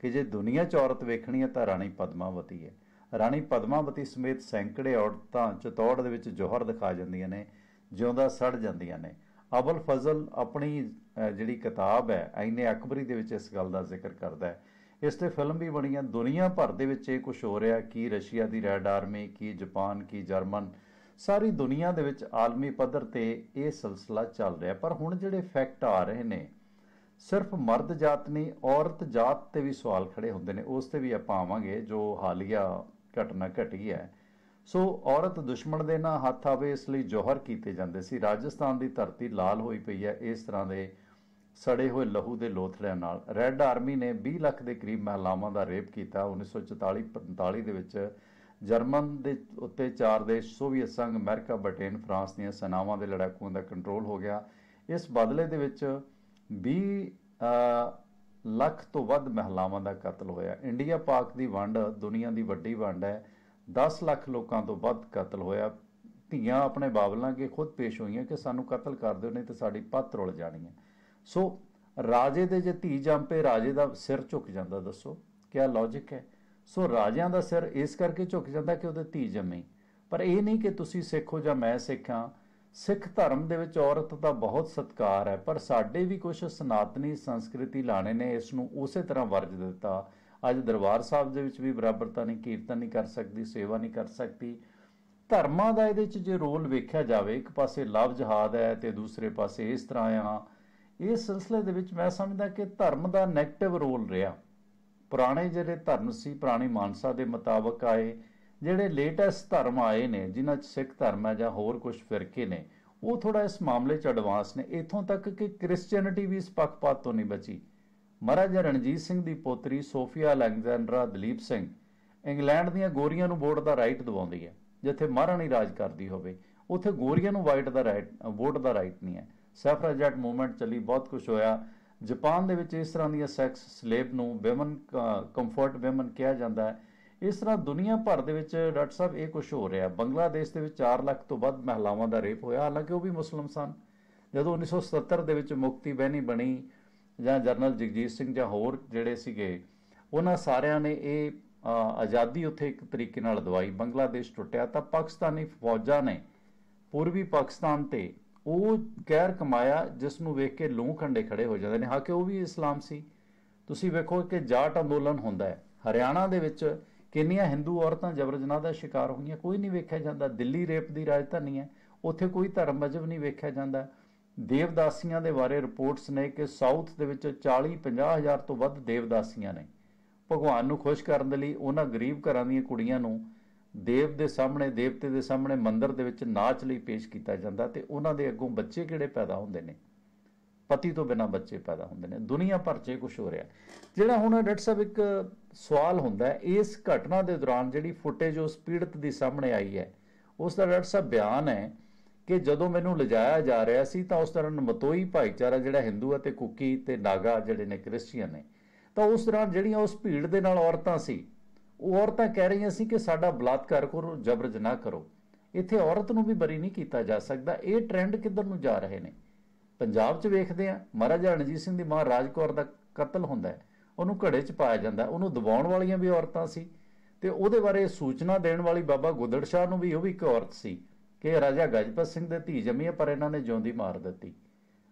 [SPEAKER 1] ਕਿ ਜੇ ਦੁਨੀਆ 'ਚ ਔਰਤ ਵੇਖਣੀ ਹੈ ਤਾਂ ਰਾਣੀ ਪਦਮਾਵਤੀ ਹੈ। ਰਾਣੀ ਪਦਮਾਵਤੀ ਸਮੇਤ ਸੈਂਕੜੇ ਔਰਤਾਂ ਚਿਤੌੜ ਦੇ ਵਿੱਚ ਜੌਹਰ ਦਿਖਾ ਜਾਂਦੀਆਂ ਨੇ, ਜਿਉਂਦਾ ਸੜ ਜਾਂਦੀਆਂ ਨੇ। ਅਬੁਲ ਫਜ਼ਲ ਆਪਣੀ ਜਿਹੜੀ ਕਿਤਾਬ ਹੈ ਆਈਨੇ ਅਕਬਰੀ ਦੇ ਵਿੱਚ ਇਸ ਗੱਲ ਦਾ ਜ਼ਿਕਰ ਕਰਦਾ ਹੈ। ਇਸ 'ਤੇ ਫਿਲਮ ਵੀ ਬਣੀ ਹੈ। ਦੁਨੀਆ ਭਰ ਦੇ ਵਿੱਚ ਇਹ ਕੁਛ ਹੋ ਰਿਹਾ, ਕੀ ਰਸ਼ੀਆ ਦੀ ਰੈੱਡ ਆਰਮੀ, ਕੀ ਜਾਪਾਨ, ਕੀ ਜਰਮਨ, ਸਾਰੀ ਦੁਨੀਆ ਦੇ ਵਿੱਚ ਆਲਮੀ ਪੱਧਰ ਤੇ ਇਹ ਸਿਲਸਿਲਾ ਚੱਲ ਰਿਹਾ। ਪਰ ਹੁਣ ਜਿਹੜੇ ਫੈਕਟ ਆ ਰਹੇ ਨੇ, ਸਿਰਫ ਮਰਦ ਜਾਤ ਨਹੀਂ, ਔਰਤ ਜਾਤ ਤੇ ਵੀ ਸਵਾਲ ਖੜੇ ਹੁੰਦੇ ਨੇ। ਉਸ ਤੇ ਵੀ ਆਪਾਂ ਆਵਾਂਗੇ ਜੋ ਹਾਲੀਆ ਘਟਨਾ ਘਟੀ ਹੈ। ਸੋ ਔਰਤ ਦੁਸ਼ਮਣ ਦੇ ਨਾਲ ਹੱਥ ਆਵੇ ਇਸ ਲਈ ਜੌਹਰ ਕੀਤੇ ਜਾਂਦੇ ਸੀ। ਰਾਜਸਥਾਨ ਦੀ ਧਰਤੀ ਲਾਲ ਹੋਈ ਪਈ ਹੈ ਇਸ ਤਰ੍ਹਾਂ ਦੇ ਸੜੇ ਹੋਏ ਲਹੂ ਦੇ ਲੋਥੜਿਆਂ ਨਾਲ। ਰੈੱਡ ਆਰਮੀ ਨੇ 20 ਲੱਖ ਦੇ ਕਰੀਬ ਮਹਿਲਾਵਾਂ ਦਾ ਰੇਪ ਕੀਤਾ 1944-45 ਦੇ ਵਿੱਚ। ਜਰਮਨ ਦੇ ਉੱਤੇ 4 ਦੇਸ਼, ਸੋਵੀਅਤ ਸੰਘ, ਅਮਰੀਕਾ, ਬ੍ਰਿਟੇਨ, ਫਰਾਂਸ ਦੀਆਂ ਸੈਨਾਵਾਂ ਦੇ ਲੜਾਕੂਆਂ ਦਾ ਕੰਟਰੋਲ ਹੋ ਗਿਆ। ਇਸ ਬਦਲੇ ਦੇ ਵਿੱਚ 20 ਲੱਖ ਤੋਂ ਵੱਧ ਮਹਿਲਾਵਾਂ ਦਾ ਕਤਲ ਹੋਇਆ। ਇੰਡੀਆ ਪਾਕ ਦੀ ਵੰਡ ਦੁਨੀਆ ਦੀ ਵੱਡੀ ਵੰਡ ਹੈ। 10 ਲੱਖ ਲੋਕਾਂ ਤੋਂ ਵੱਧ ਕਤਲ ਹੋਇਆ। ਧੀਆਂ ਆਪਣੇ ਬਾਬਲਾਂ ਅੱਗੇ ਖੁਦ ਪੇਸ਼ ਹੋਈਆਂ ਕਿ ਸਾਨੂੰ ਕਤਲ ਕਰ ਦਿਓ ਨਹੀਂ ਤਾਂ ਸਾਡੀ ਪੱਤ ਰੁਲ ਜਾਣੀ ਹੈ। ਸੋ ਰਾਜੇ ਦੇ ਜੇ ਧੀ ਜੰਮ ਪਏ, ਰਾਜੇ ਦਾ ਸਿਰ ਝੁਕ ਜਾਂਦਾ। ਦੱਸੋ ਕਿਆ ਲੌਜਿਕ ਹੈ? ਸੋ ਰਾਜਿਆਂ ਦਾ ਸਿਰ ਇਸ ਕਰਕੇ ਝੁਕ ਜਾਂਦਾ ਕਿ ਉਹਦੇ ਧੀ ਜੰਮੀ। ਪਰ ਇਹ ਨਹੀਂ ਕਿ ਤੁਸੀਂ ਸਿੱਖ ਹੋ ਜਾਂ ਮੈਂ ਸਿੱਖ ਹਾਂ। ਸਿੱਖ ਧਰਮ ਦੇ ਵਿੱਚ ਔਰਤ ਦਾ ਬਹੁਤ ਸਤਿਕਾਰ ਹੈ, ਪਰ ਸਾਡੇ ਵੀ ਕੁਝ ਸਨਾਤਨੀ ਸੰਸਕ੍ਰਿਤੀ ਲਾਣੇ ਨੇ ਇਸ ਨੂੰ ਉਸੇ ਤਰ੍ਹਾਂ ਵਰਜ ਦਿੱਤਾ। ਅੱਜ ਦਰਬਾਰ ਸਾਹਿਬ ਦੇ ਵਿੱਚ ਵੀ ਬਰਾਬਰਤਾ ਨਹੀਂ, ਕੀਰਤਨ ਨਹੀਂ ਕਰ ਸਕਦੀ, ਸੇਵਾ ਨਹੀਂ ਕਰ ਸਕਦੀ। ਧਰਮਾਂ ਦਾ ਇਹਦੇ 'ਚ ਜੇ ਰੋਲ ਵੇਖਿਆ ਜਾਵੇ, ਇੱਕ ਪਾਸੇ ਲਵ ਜਹਾਦ ਹੈ ਤੇ ਦੂਸਰੇ ਪਾਸੇ ਇਸ ਤਰ੍ਹਾਂ ਆ। ਇਸ ਸਿਲਸਿਲੇ ਦੇ ਵਿੱਚ ਮੈਂ ਸਮਝਦਾ ਕਿ ਧਰਮ ਦਾ ਨੈਗੇਟਿਵ ਰੋਲ ਰਿਹਾ। ਪੁਰਾਣੇ ਜਿਹੜੇ ਧਰਮ ਸੀ, ਪੁਰਾਣੀ ਮਾਨਸਾ ਦੇ ਮੁਤਾਬਕ ਆਏ। ਜਿਹੜੇ ਲੇਟੈਸਟ ਧਰਮ ਆਏ ਨੇ, ਜਿਨ੍ਹਾਂ 'ਚ ਸਿੱਖ ਧਰਮ ਹੈ ਜਾਂ ਹੋਰ ਕੁਝ ਫਿਰਕੇ ਨੇ, ਉਹ ਥੋੜਾ ਇਸ ਮਾਮਲੇ 'ਚ ਐਡਵਾਂਸ ਨੇ। ਇੱਥੋਂ ਤੱਕ ਕਿ ਕ੍ਰਿਸਚੀਅਨਿਟੀ ਵੀ ਇਸ ਪੱਖਪਾਤ ਤੋਂ ਨਹੀਂ ਬਚੀ। ਮਹਾਰਾਜਾ ਰਣਜੀਤ ਸਿੰਘ ਦੀ ਪੋਤਰੀ Sophia Alexandra Duleep Singh England ਦੀਆਂ ਗੋਰੀਆਂ ਨੂੰ ਵੋਟ ਦਾ ਰਾਈਟ ਦਿਵਾਉਂਦੀ ਹੈ। ਜਿੱਥੇ ਮਹਾਰਾਣੀ ਰਾਜ ਕਰਦੀ ਹੋਵੇ ਉੱਥੇ ਗੋਰੀਆਂ ਨੂੰ ਵੋਟ ਦਾ ਰਾਈਟ ਨਹੀਂ ਹੈ। ਸੈਫਰਾਜੈਟ ਮੂਵਮੈਂਟ ਚੱਲੀ, ਬਹੁਤ ਕੁਝ ਹੋਇਆ। ਜਾਪਾਨ ਦੇ ਵਿੱਚ ਇਸ ਤਰ੍ਹਾਂ ਦੀਆਂ ਸੈਕਸ ਸਲੇਵ ਨੂੰ ਵਿਮਨ ਕੰਫਰਟ ਵਿਮਨ ਕਿਹਾ ਜਾਂਦਾ ਹੈ। ਇਸ ਤਰ੍ਹਾਂ ਦੁਨੀਆ ਭਰ ਦੇ ਵਿੱਚ ਡਾਕਟਰ ਸਾਹਿਬ ਇਹ ਕੁਝ ਹੋ ਰਿਹਾ। ਬੰਗਲਾਦੇਸ਼ ਦੇ ਵਿੱਚ 4 ਲੱਖ ਤੋਂ ਵੱਧ ਮਹਿਲਾਵਾਂ ਦਾ ਰੇਪ ਹੋਇਆ, ਹਾਲਾਂਕਿ ਉਹ ਵੀ ਮੁਸਲਿਮ ਸਨ। ਜਦੋਂ 1977 ਦੇ ਵਿੱਚ ਮੁਕਤੀ ਬਹਿਨੀ ਬਣੀ ਜਾਂ ਜਰਨਲ ਜਗਜੀਤ ਸਿੰਘ ਜਾਂ ਹੋਰ ਜਿਹੜੇ ਸੀਗੇ, ਉਹਨਾਂ ਸਾਰਿਆਂ ਨੇ ਇਹ ਆਜ਼ਾਦੀ ਉੱਥੇ ਇੱਕ ਤਰੀਕੇ ਨਾਲ ਦਵਾਈ। ਬੰਗਲਾਦੇਸ਼ ਟੁੱਟਿਆ ਤਾਂ ਪਾਕਿਸਤਾਨੀ ਫੌਜਾਂ ਨੇ ਪੂਰਬੀ ਪਾਕਿਸਤਾਨ ਤੇ ਉਹ ਕਹਿਰ ਕਮਾਇਆ ਜਿਸ ਨੂੰ ਵੇਖ ਕੇ ਲੂੰ ਖੰਡੇ ਖੜੇ ਹੋ ਜਾਂਦੇ ਨੇ। ਹਾਂ ਕਿ ਉਹ ਵੀ ਇਸਲਾਮ ਸੀ। ਤੁਸੀਂ ਵੇਖੋ ਕਿ ਜਾਟ ਅੰਦੋਲਨ ਹੁੰਦਾ ਹੈ। ਹਰਿਆਣਾ ਦੇ ਵਿੱਚ ਕਿੰਨੀਆਂ ਹਿੰਦੂ ਔਰਤਾਂ ਜਬਰ ਜਨਾਹ ਦਾ ਸ਼ਿਕਾਰ ਹੋਈਆਂ, ਕੋਈ ਨਹੀਂ ਵੇਖਿਆ ਜਾਂਦਾ। ਦਿੱਲੀ ਰੇਪ ਦੀ ਰਾਜਧਾਨੀ ਹੈ, ਉੱਥੇ ਕੋਈ ਧਰਮ ਮਜ਼ਹਬ ਨਹੀਂ ਵੇਖਿਆ ਜਾਂਦਾ। ਦੇਵਦਾਸੀਆਂ ਦੇ ਬਾਰੇ ਰਿਪੋਰਟਸ ਨੇ ਕਿ ਸਾਊਥ ਦੇ ਵਿੱਚ 40-50 ਹਜ਼ਾਰ ਤੋਂ ਵੱਧ ਦੇਵਦਾਸੀਆਂ ਨੇ। ਭਗਵਾਨ ਨੂੰ ਖੁਸ਼ ਕਰਨ ਦੇ ਲਈ ਉਹਨਾਂ ਗਰੀਬ ਘਰਾਂ ਦੀਆਂ ਕੁੜੀਆਂ ਨੂੰ ਦੇਵਤੇ ਦੇ ਸਾਹਮਣੇ ਮੰਦਿਰ ਦੇ ਵਿੱਚ ਨਾਚ ਲਈ ਪੇਸ਼ ਕੀਤਾ ਜਾਂਦਾ ਤੇ ਉਹਨਾਂ ਦੇ ਅੱਗੋਂ ਬੱਚੇ ਕਿਹੜੇ ਪੈਦਾ ਹੁੰਦੇ ਨੇ, ਪਤੀ ਤੋਂ ਬਿਨਾਂ ਬੱਚੇ ਪੈਦਾ ਹੁੰਦੇ ਨੇ। ਦੁਨੀਆ ਭਰ 'ਚ ਕੁਝ ਹੋ ਰਿਹਾ। ਜਿਹੜਾ ਹੁਣ ਡਾਕਟਰ ਸਾਹਿਬ ਇੱਕ ਸਵਾਲ ਹੁੰਦਾ ਹੈ, ਇਸ ਘਟਨਾ ਦੇ ਦੌਰਾਨ ਜਿਹੜੀ ਫੁਟੇਜ ਉਸ ਪੀੜਤ ਦੀ ਸਾਹਮਣੇ ਆਈ ਹੈ, ਉਸ ਦਾ ਡਾਕਟਰ ਸਾਹਿਬ ਬਿਆਨ ਹੈ ਕਿ ਜਦੋਂ ਮੈਨੂੰ ਲਿਜਾਇਆ ਜਾ ਰਿਹਾ ਸੀ ਤਾਂ ਉਸ ਦੌਰਾਨ ਮਤੋਈ ਭਾਈਚਾਰਾ ਜਿਹੜਾ ਹਿੰਦੂ ਅਤੇ ਕੁਕੀ ਤੇ ਨਾਗਾ ਜਿਹੜੇ ਨੇ ਕ੍ਰਿਸਚੀਅਨ ਨੇ, ਤਾਂ ਉਸ ਦੌਰਾਨ ਜਿਹੜੀਆਂ ਉਸ ਭੀੜ ਦੇ ਨਾਲ ਔਰਤਾਂ ਸੀ, ਉਹ ਔਰਤਾਂ ਕਹਿ ਰਹੀਆਂ ਸੀ ਕਿ ਸਾਡਾ ਬਲਾਤਕਾਰ ਕਰੋ, ਜਬਰ ਜਨਾਹ ਕਰੋ। ਇੱਥੇ ਔਰਤ ਨੂੰ ਵੀ ਬਰੀ ਨਹੀਂ ਕੀਤਾ ਜਾ ਸਕਦਾ। ਇਹ ਟ੍ਰੈਂਡ ਕਿੱਧਰ ਨੂੰ ਜਾ ਰਹੇ ਨੇ? ਪੰਜਾਬ 'ਚ ਵੇਖਦੇ ਆ, ਮਹਾਰਾਜਾ ਰਣਜੀਤ ਸਿੰਘ ਦੀ ਮਾਂ ਰਾਜ ਕੌਰ ਦਾ ਕਤਲ ਹੁੰਦਾ ਹੈ, ਉਹਨੂੰ ਘੜੇ 'ਚ ਪਾਇਆ ਜਾਂਦਾ। ਉਹਨੂੰ ਦਬਾਉਣ ਵਾਲੀਆਂ ਵੀ ਔਰਤਾਂ ਸੀ ਤੇ ਉਹਦੇ ਬਾਰੇ ਸੂਚਨਾ ਦੇਣ ਵਾਲੀ ਬਾਬਾ ਗੁੱਦੜ ਸ਼ਾਹ ਨੂੰ ਵੀ ਉਹ ਵੀ ਇੱਕ ਔਰਤ ਸੀ ਕਿ ਰਾਜਾ ਗਜਪਤ ਸਿੰਘ ਦੇ ਧੀ ਜੰਮੀ ਹੈ, ਪਰ ਇਹਨਾਂ ਨੇ ਜਿਉਂਦੀ ਮਾਰ ਦਿੱਤੀ,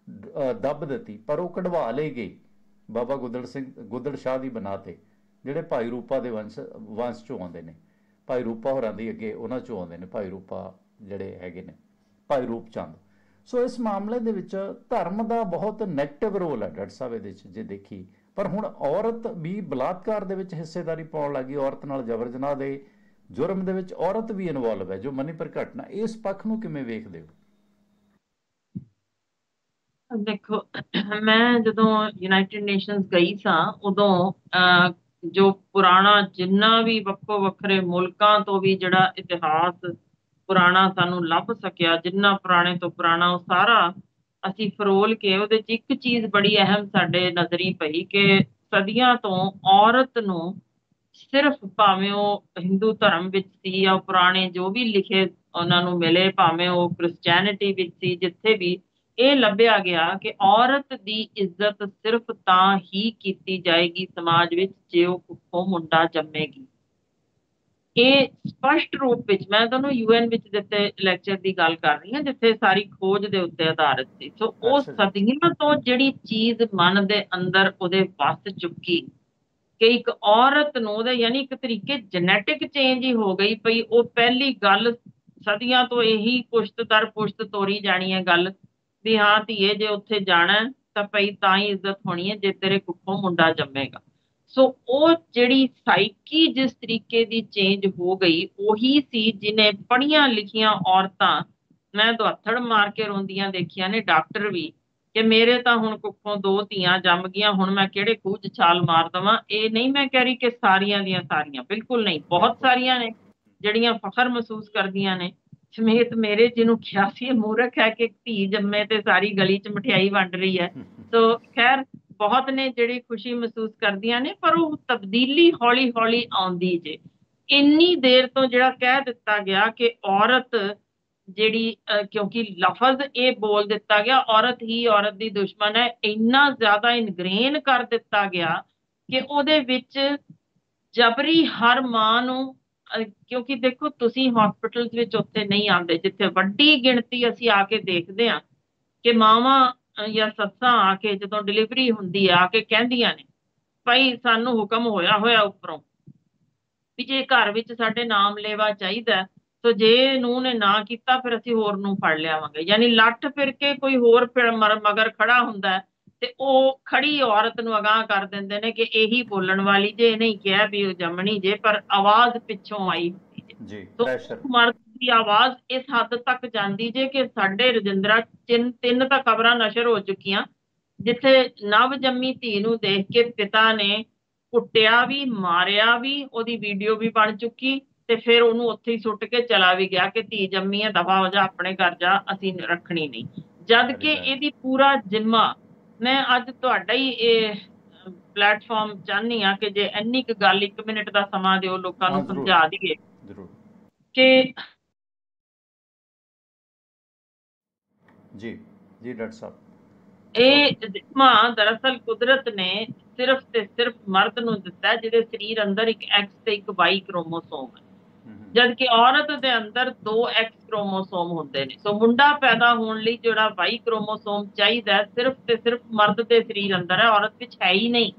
[SPEAKER 1] ਦੱਬ ਦਿੱਤੀ। ਪਰ ਉਹ ਕਢਵਾ ਲਈ ਗਈ ਬਾਬਾ ਗੁੱਦੜ ਸ਼ਾਹ ਦੀ ਬਣਾ ਤੇ, ਜਿਹੜੇ ਭਾਈ ਰੂਪਾ ਦੇ ਵੰਸ਼ 'ਚੋਂ ਆਉਂਦੇ ਨੇ। ਭਾਈ ਰੂਪਾ ਹੋਰਾਂ ਦੀ ਅੱਗੇ ਉਹਨਾਂ 'ਚੋਂ ਆਉਂਦੇ ਨੇ, ਭਾਈ ਰੂਪਾ ਜਿਹੜੇ ਹੈਗੇ ਨੇ, ਭਾਈ ਰੂਪ ਚੰਦ। ਸੋ ਇਸ ਮਾਮਲੇ ਦੇ ਵਿੱਚ ਧਰਮ ਦਾ ਬਹੁਤ ਨੈਗੇਟਿਵ ਰੋਲ ਹੈ ਡਾਕਟਰ ਸਾਹਿਬ ਇਹਦੇ 'ਚ ਜੇ ਦੇਖੀ। ਪਰ ਹੁਣ ਔਰਤ ਵੀ ਬਲਾਤਕਾਰ ਦੇ ਵਿੱਚ ਹਿੱਸੇਦਾਰੀ ਪਾਉਣ ਲੱਗੀ, ਔਰਤ ਨਾਲ ਜਬਰ ਜਨਾਹ ਦੇ ਜੁਰਮ ਦੇ ਵਿੱਚ ਔਰਤ ਵੀ ਇਨਵੋਲਵ ਹੈ, ਜੋ ਮਨੀਪੁਰ ਘਟਨਾ। ਇਸ ਪੱਖ ਨੂੰ ਕਿਵੇਂ ਵੇਖਦੇ ਹੋ?
[SPEAKER 2] ਦੇਖੋ, ਮੈਂ ਜਦੋਂ ਯੂਨਾਈਟਿਡ ਨੇਸ਼ਨਸ ਗਈ ਸਾਂ ਉਦੋਂ ਜੋ ਪੁਰਾਣਾ ਜਿੰਨਾ ਵੀ ਵੱਖੋ ਵੱਖਰੇ ਮੁਲਕਾਂ ਤੋਂ ਵੀ ਜਿਹੜਾ ਇਤਿਹਾਸ ਪੁਰਾਣਾ ਸਾਨੂੰ ਲੱਭ ਸਕਿਆ, ਜਿੰਨਾ ਪੁਰਾਣੇ ਤੋਂ ਪੁਰਾਣਾ, ਉਹ ਸਾਰਾ ਅਸੀਂ ਫਰੋਲ ਕੇ ਉਹਦੇ 'ਚ ਇੱਕ ਚੀਜ਼ ਬੜੀ ਅਹਿਮ ਸਾਡੇ ਨਜ਼ਰੀ ਪਈ ਕਿ ਸਦੀਆਂ ਤੋਂ ਔਰਤ ਨੂੰ ਸਿਰਫ, ਭਾਵੇਂ ਉਹ ਹਿੰਦੂ ਧਰਮ ਵਿੱਚ ਸੀ ਜਾਂ ਪੁਰਾਣੇ ਜੋ ਵੀ ਲਿਖੇ ਉਹਨਾਂ ਨੂੰ ਮਿਲੇ, ਭਾਵੇਂ ਉਹ ਕ੍ਰਿਸਚੈਨਿਟੀ ਵਿੱਚ ਸੀ, ਜਿੱਥੇ ਵੀ ਇਹ ਲੱਭਿਆ ਗਿਆ ਕਿ ਔਰਤ ਦੀ ਇੱਜ਼ਤ ਸਿਰਫ ਤਾਂ ਹੀ ਕੀਤੀ ਜਾਏਗੀ ਸਮਾਜ ਵਿੱਚ ਜੇ ਉਹ ਕੁੱਖੋਂ ਮੁੰਡਾ ਜੰਮੇਗੀ। ਇਹ ਸਪਸ਼ਟ ਰੂਪ ਵਿੱਚ, ਮੈਂ ਤੁਹਾਨੂੰ ਯੂਐਨ ਵਿੱਚ ਦਿੱਤੇ ਲੈਕਚਰ ਦੀ ਗੱਲ ਕਰ ਰਹੀ ਹਾਂ ਜਿੱਥੇ ਸਾਰੀ ਖੋਜ ਦੇ ਉੱਤੇ ਆਧਾਰਿਤ ਸੀ। ਸੋ ਉਹ
[SPEAKER 1] ਅੱਛਾ ਜੀ।
[SPEAKER 2] ਸਦੀਆਂ ਤੋਂ ਜਿਹੜੀ ਚੀਜ਼ ਮਨ ਦੇ ਅੰਦਰ ਉਹਦੇ ਵੱਸ ਚੁੱਕੀ ਕਿ ਇੱਕ ਔਰਤ ਨੂੰ ਉਹਦੇ, ਯਾਨੀ ਇੱਕ ਤਰੀਕੇ ਜੈਨੇਟਿਕ ਚੇਂਜ ਹੀ ਹੋ ਗਈ ਪਈ। ਉਹ ਪਹਿਲੀ ਗੱਲ ਸਦੀਆਂ ਤੋਂ ਇਹੀ ਪੁਸ਼ਤ ਦਰ ਪੁਸ਼ਤ ਤੋਰੀ ਜਾਣੀ ਹੈ ਗੱਲ ਵੀ ਹਾਂ ਧੀਏ, ਜੇ ਉੱਥੇ ਜਾਣਾ ਤਾਂ ਪਈ ਤਾਂ ਹੀ ਇੱਜ਼ਤ ਹੋਣੀ ਹੈ ਜੇ ਤੇਰੇ ਕੁੱਖੋਂ ਮੁੰਡਾ ਜੰਮੇਗਾ। ਸੋ ਉਹ ਜਿਹੜੀ ਸਾਈਕੀ ਜਿਸ ਤਰੀਕੇ ਦੀ ਚੇਂਜ ਹੋ ਗਈ, ਉਹੀ ਸੀ ਜਿਹਨੇ ਪੜ੍ਹੀਆਂ ਲਿਖੀਆਂ ਔਰਤਾਂ, ਮੈਂ ਦੁਹੱਥੜ ਮਾਰ ਕੇ ਰੋਂਦੀਆਂ ਦੇਖੀਆਂ ਨੇ, ਡਾਕਟਰ ਵੀ, ਕਿ ਮੇਰੇ ਤਾਂ ਹੁਣ ਕੁੱਖੋਂ 2 ਧੀਆਂ ਜੰਮ ਗਈਆਂ, ਹੁਣ ਮੈਂ ਕਿਹੜੇ ਖੂਹ 'ਚ ਛਾਲ ਮਾਰ ਦੇਵਾਂ। ਇਹ ਨਹੀਂ ਮੈਂ ਕਹਿ ਰਹੀ ਕਿ ਸਾਰੀਆਂ ਦੀਆਂ ਸਾਰੀਆਂ, ਬਿਲਕੁਲ ਨਹੀਂ, ਬਹੁਤ ਸਾਰੀਆਂ ਨੇ ਜਿਹੜੀਆਂ ਫਖਰ ਮਹਿਸੂਸ ਕਰਦੀਆਂ ਨੇ, ਸਮੇਤ ਮੇਰੇ, ਜਿਹਨੂੰ ਕਿਹਾ ਸੀ ਇਹ ਮੂਰਖ ਹੈ ਕਿ ਧੀ ਜੰਮੇ ਤੇ ਸਾਰੀ ਗਲੀ 'ਚ ਮਠਿਆਈ ਵੰਡ ਰਹੀ ਹੈ। ਸੋ ਖੈਰ, ਬਹੁਤ ਨੇ ਜਿਹੜੀ ਖੁਸ਼ੀ ਮਹਿਸੂਸ ਕਰਦੀਆਂ ਨੇ, ਪਰ ਉਹ ਤਬਦੀਲੀ ਹੌਲੀ ਹੌਲੀ ਆਉਂਦੀ ਜੇ। ਇੰਨੀ ਦੇਰ ਤੋਂ ਜਿਹੜਾ ਕਹਿ ਦਿੱਤਾ ਗਿਆ ਕਿ ਔਰਤ ਜਿਹੜੀ, ਕਿਉਂਕਿ ਲਫ਼ਜ਼ ਇਹ ਬੋਲ ਦਿੱਤਾ ਗਿਆ ਔਰਤ ਹੀ ਔਰਤ ਦੀ ਦੁਸ਼ਮਣ ਹੈ, ਇੰਨਾ ਜ਼ਿਆਦਾ ਇਨਗ੍ਰੇਨ ਕਰ ਦਿੱਤਾ ਗਿਆ ਕਿ ਉਹਦੇ ਵਿੱਚ ਜਬਰੀ ਹਰ ਮਾਂ ਨੂੰ, ਕਿਉਂਕਿ ਦੇਖੋ ਤੁਸੀਂ ਹਸਪੀਟਲ ਵਿੱਚ ਉੱਥੇ ਨਹੀਂ ਆਉਂਦੇ ਜਿੱਥੇ ਵੱਡੀ ਗਿਣਤੀ ਅਸੀਂ ਆ ਕੇ ਦੇਖਦੇ ਹਾਂ ਕਿ ਮਾਵਾਂ ਜਾਂ ਸੱਸਾਂ ਆ ਕੇ ਜਦੋਂ ਡਿਲੀਵਰੀ ਹੁੰਦੀ ਆ ਕੇ ਕਹਿੰਦੀਆਂ ਨੇ ਭਾਈ ਸਾਨੂੰ ਹੁਕਮ ਹੋਇਆ ਹੋਇਆ ਉੱਪਰੋਂ ਵੀ ਜੇ ਘਰ ਵਿੱਚ ਸਾਡੇ ਨਾਮ ਲੈਵਾ ਚਾਹੀਦਾ, ਸੋ ਜੇ ਨੂੰਹ ਨੇ ਨਾ ਕੀਤਾ ਫਿਰ ਅਸੀਂ ਹੋਰ ਨੂੰ ਫੜ ਲਿਆਵਾਂਗੇ। ਯਾਨੀ ਲੱਠ ਫਿਰ ਕੇ ਕੋਈ ਹੋਰ ਫਿਰ ਮਗਰ ਖੜਾ ਹੁੰਦਾ ਤੇ ਉਹ ਖੜੀ ਔਰਤ ਨੂੰ ਅਗਾਂਹ ਕਰ ਦਿੰਦੇ ਨੇ ਕਿ ਇਹੀ ਬੋਲਣ ਵਾਲੀ ਜੇ, ਇਹ ਨਹੀਂ ਕਿਹਾ ਵੀ ਉਹ ਜੰਮਣੀ ਜੇ, ਪਰ ਆਵਾਜ਼ ਪਿੱਛੋਂ ਆਈ ਹੁੰਦੀ ਜੇ।
[SPEAKER 1] ਜੀ,
[SPEAKER 2] ਸੋ
[SPEAKER 1] ਪ੍ਰੈਸ਼ਰ।
[SPEAKER 2] ਮਰਦ ਦੀ ਆਵਾਜ਼ ਇਸ ਹੱਦ ਤੱਕ ਜਾਂਦੀ ਜੇ ਕਿ ਸਾਡੇ ਰਜਿੰਦਰਾ ਤਿੰਨ ਤਾਂ ਖਬਰਾਂ ਨਸ਼ਰ ਹੋ ਚੁੱਕੀਆਂ ਜਿੱਥੇ ਨਵ ਜੰਮੀ ਧੀ ਨੂੰ ਦੇਖ ਕੇ ਪਿਤਾ ਨੇ ਕੁੱਟਿਆ ਵੀ, ਮਾਰਿਆ ਵੀ, ਉਹਦੀ ਵੀਡੀਓ ਵੀ ਬਣ ਚੁੱਕੀ ਤੇ ਫਿਰ ਉਹਨੂੰ ਉੱਥੇ ਹੀ ਸੁੱਟ ਕੇ ਚਲਾ ਵੀ ਗਿਆ ਕਿ ਧੀ ਜੰਮੀ ਹੈ, ਦਫਾ ਹੋ ਜਾ, ਆਪਣੇ ਘਰ ਜਾ, ਅਸੀਂ ਰੱਖਣੀ ਨਹੀਂ। ਜਦ ਕਿ ਇਹਦੀ ਪੂਰਾ ਜ਼ਿੰਮਾ, ਮੈਂ ਅੱਜ ਤੁਹਾਡਾ ਹੀ ਇਹ ਪਲੇਟਫਾਰਮ ਚਾਹੁੰਦੀ ਹਾਂ ਕਿ ਜੇ ਇੰਨੀ ਕੁ ਗੱਲ 1 ਮਿੰਟ ਦਾ ਸਮਾਂ ਦਿਓ ਲੋਕਾਂ ਨੂੰ ਸਮਝਾ ਦਈਏ ਕਿ
[SPEAKER 1] ਜੀ ਜੀ ਡਾਕਟਰ ਸਾਹਿਬ,
[SPEAKER 2] ਇਹ ਜ਼ਿੰਮਾ ਦਰਅਸਲ ਕੁਦਰਤ ਨੇ ਸਿਰਫ ਤੇ ਸਿਰਫ ਮਰਦ ਨੂੰ ਦਿੱਤਾ ਜਿਹਦੇ ਸਰੀਰ ਅੰਦਰ ਇੱਕ ਐਕਸ ਤੇ ਇੱਕ ਵਾਈ ਕ੍ਰੋਮੋਸੋਮ ਹੈ, ਜਦਕਿ ਔਰਤ ਦੇ ਅੰਦਰ 2 ਐਕਸ ਕ੍ਰੋਮੋਸੋਮ ਹੁੰਦੇ ਨੇ। ਸੋ ਮੁੰਡਾ ਪੈਦਾ ਹੋਣ ਲਈ ਜਿਹੜਾ ਵਾਈ ਕ੍ਰੋਮੋਸੋਮ ਚਾਹੀਦਾ ਸਿਰਫ ਤੇ ਸਿਰਫ ਮਰਦ ਦੇ ਸਰੀਰ ਅੰਦਰ ਹੈ, ਔਰਤ ਵਿੱਚ ਹੈ ਹੀ ਨਹੀਂ।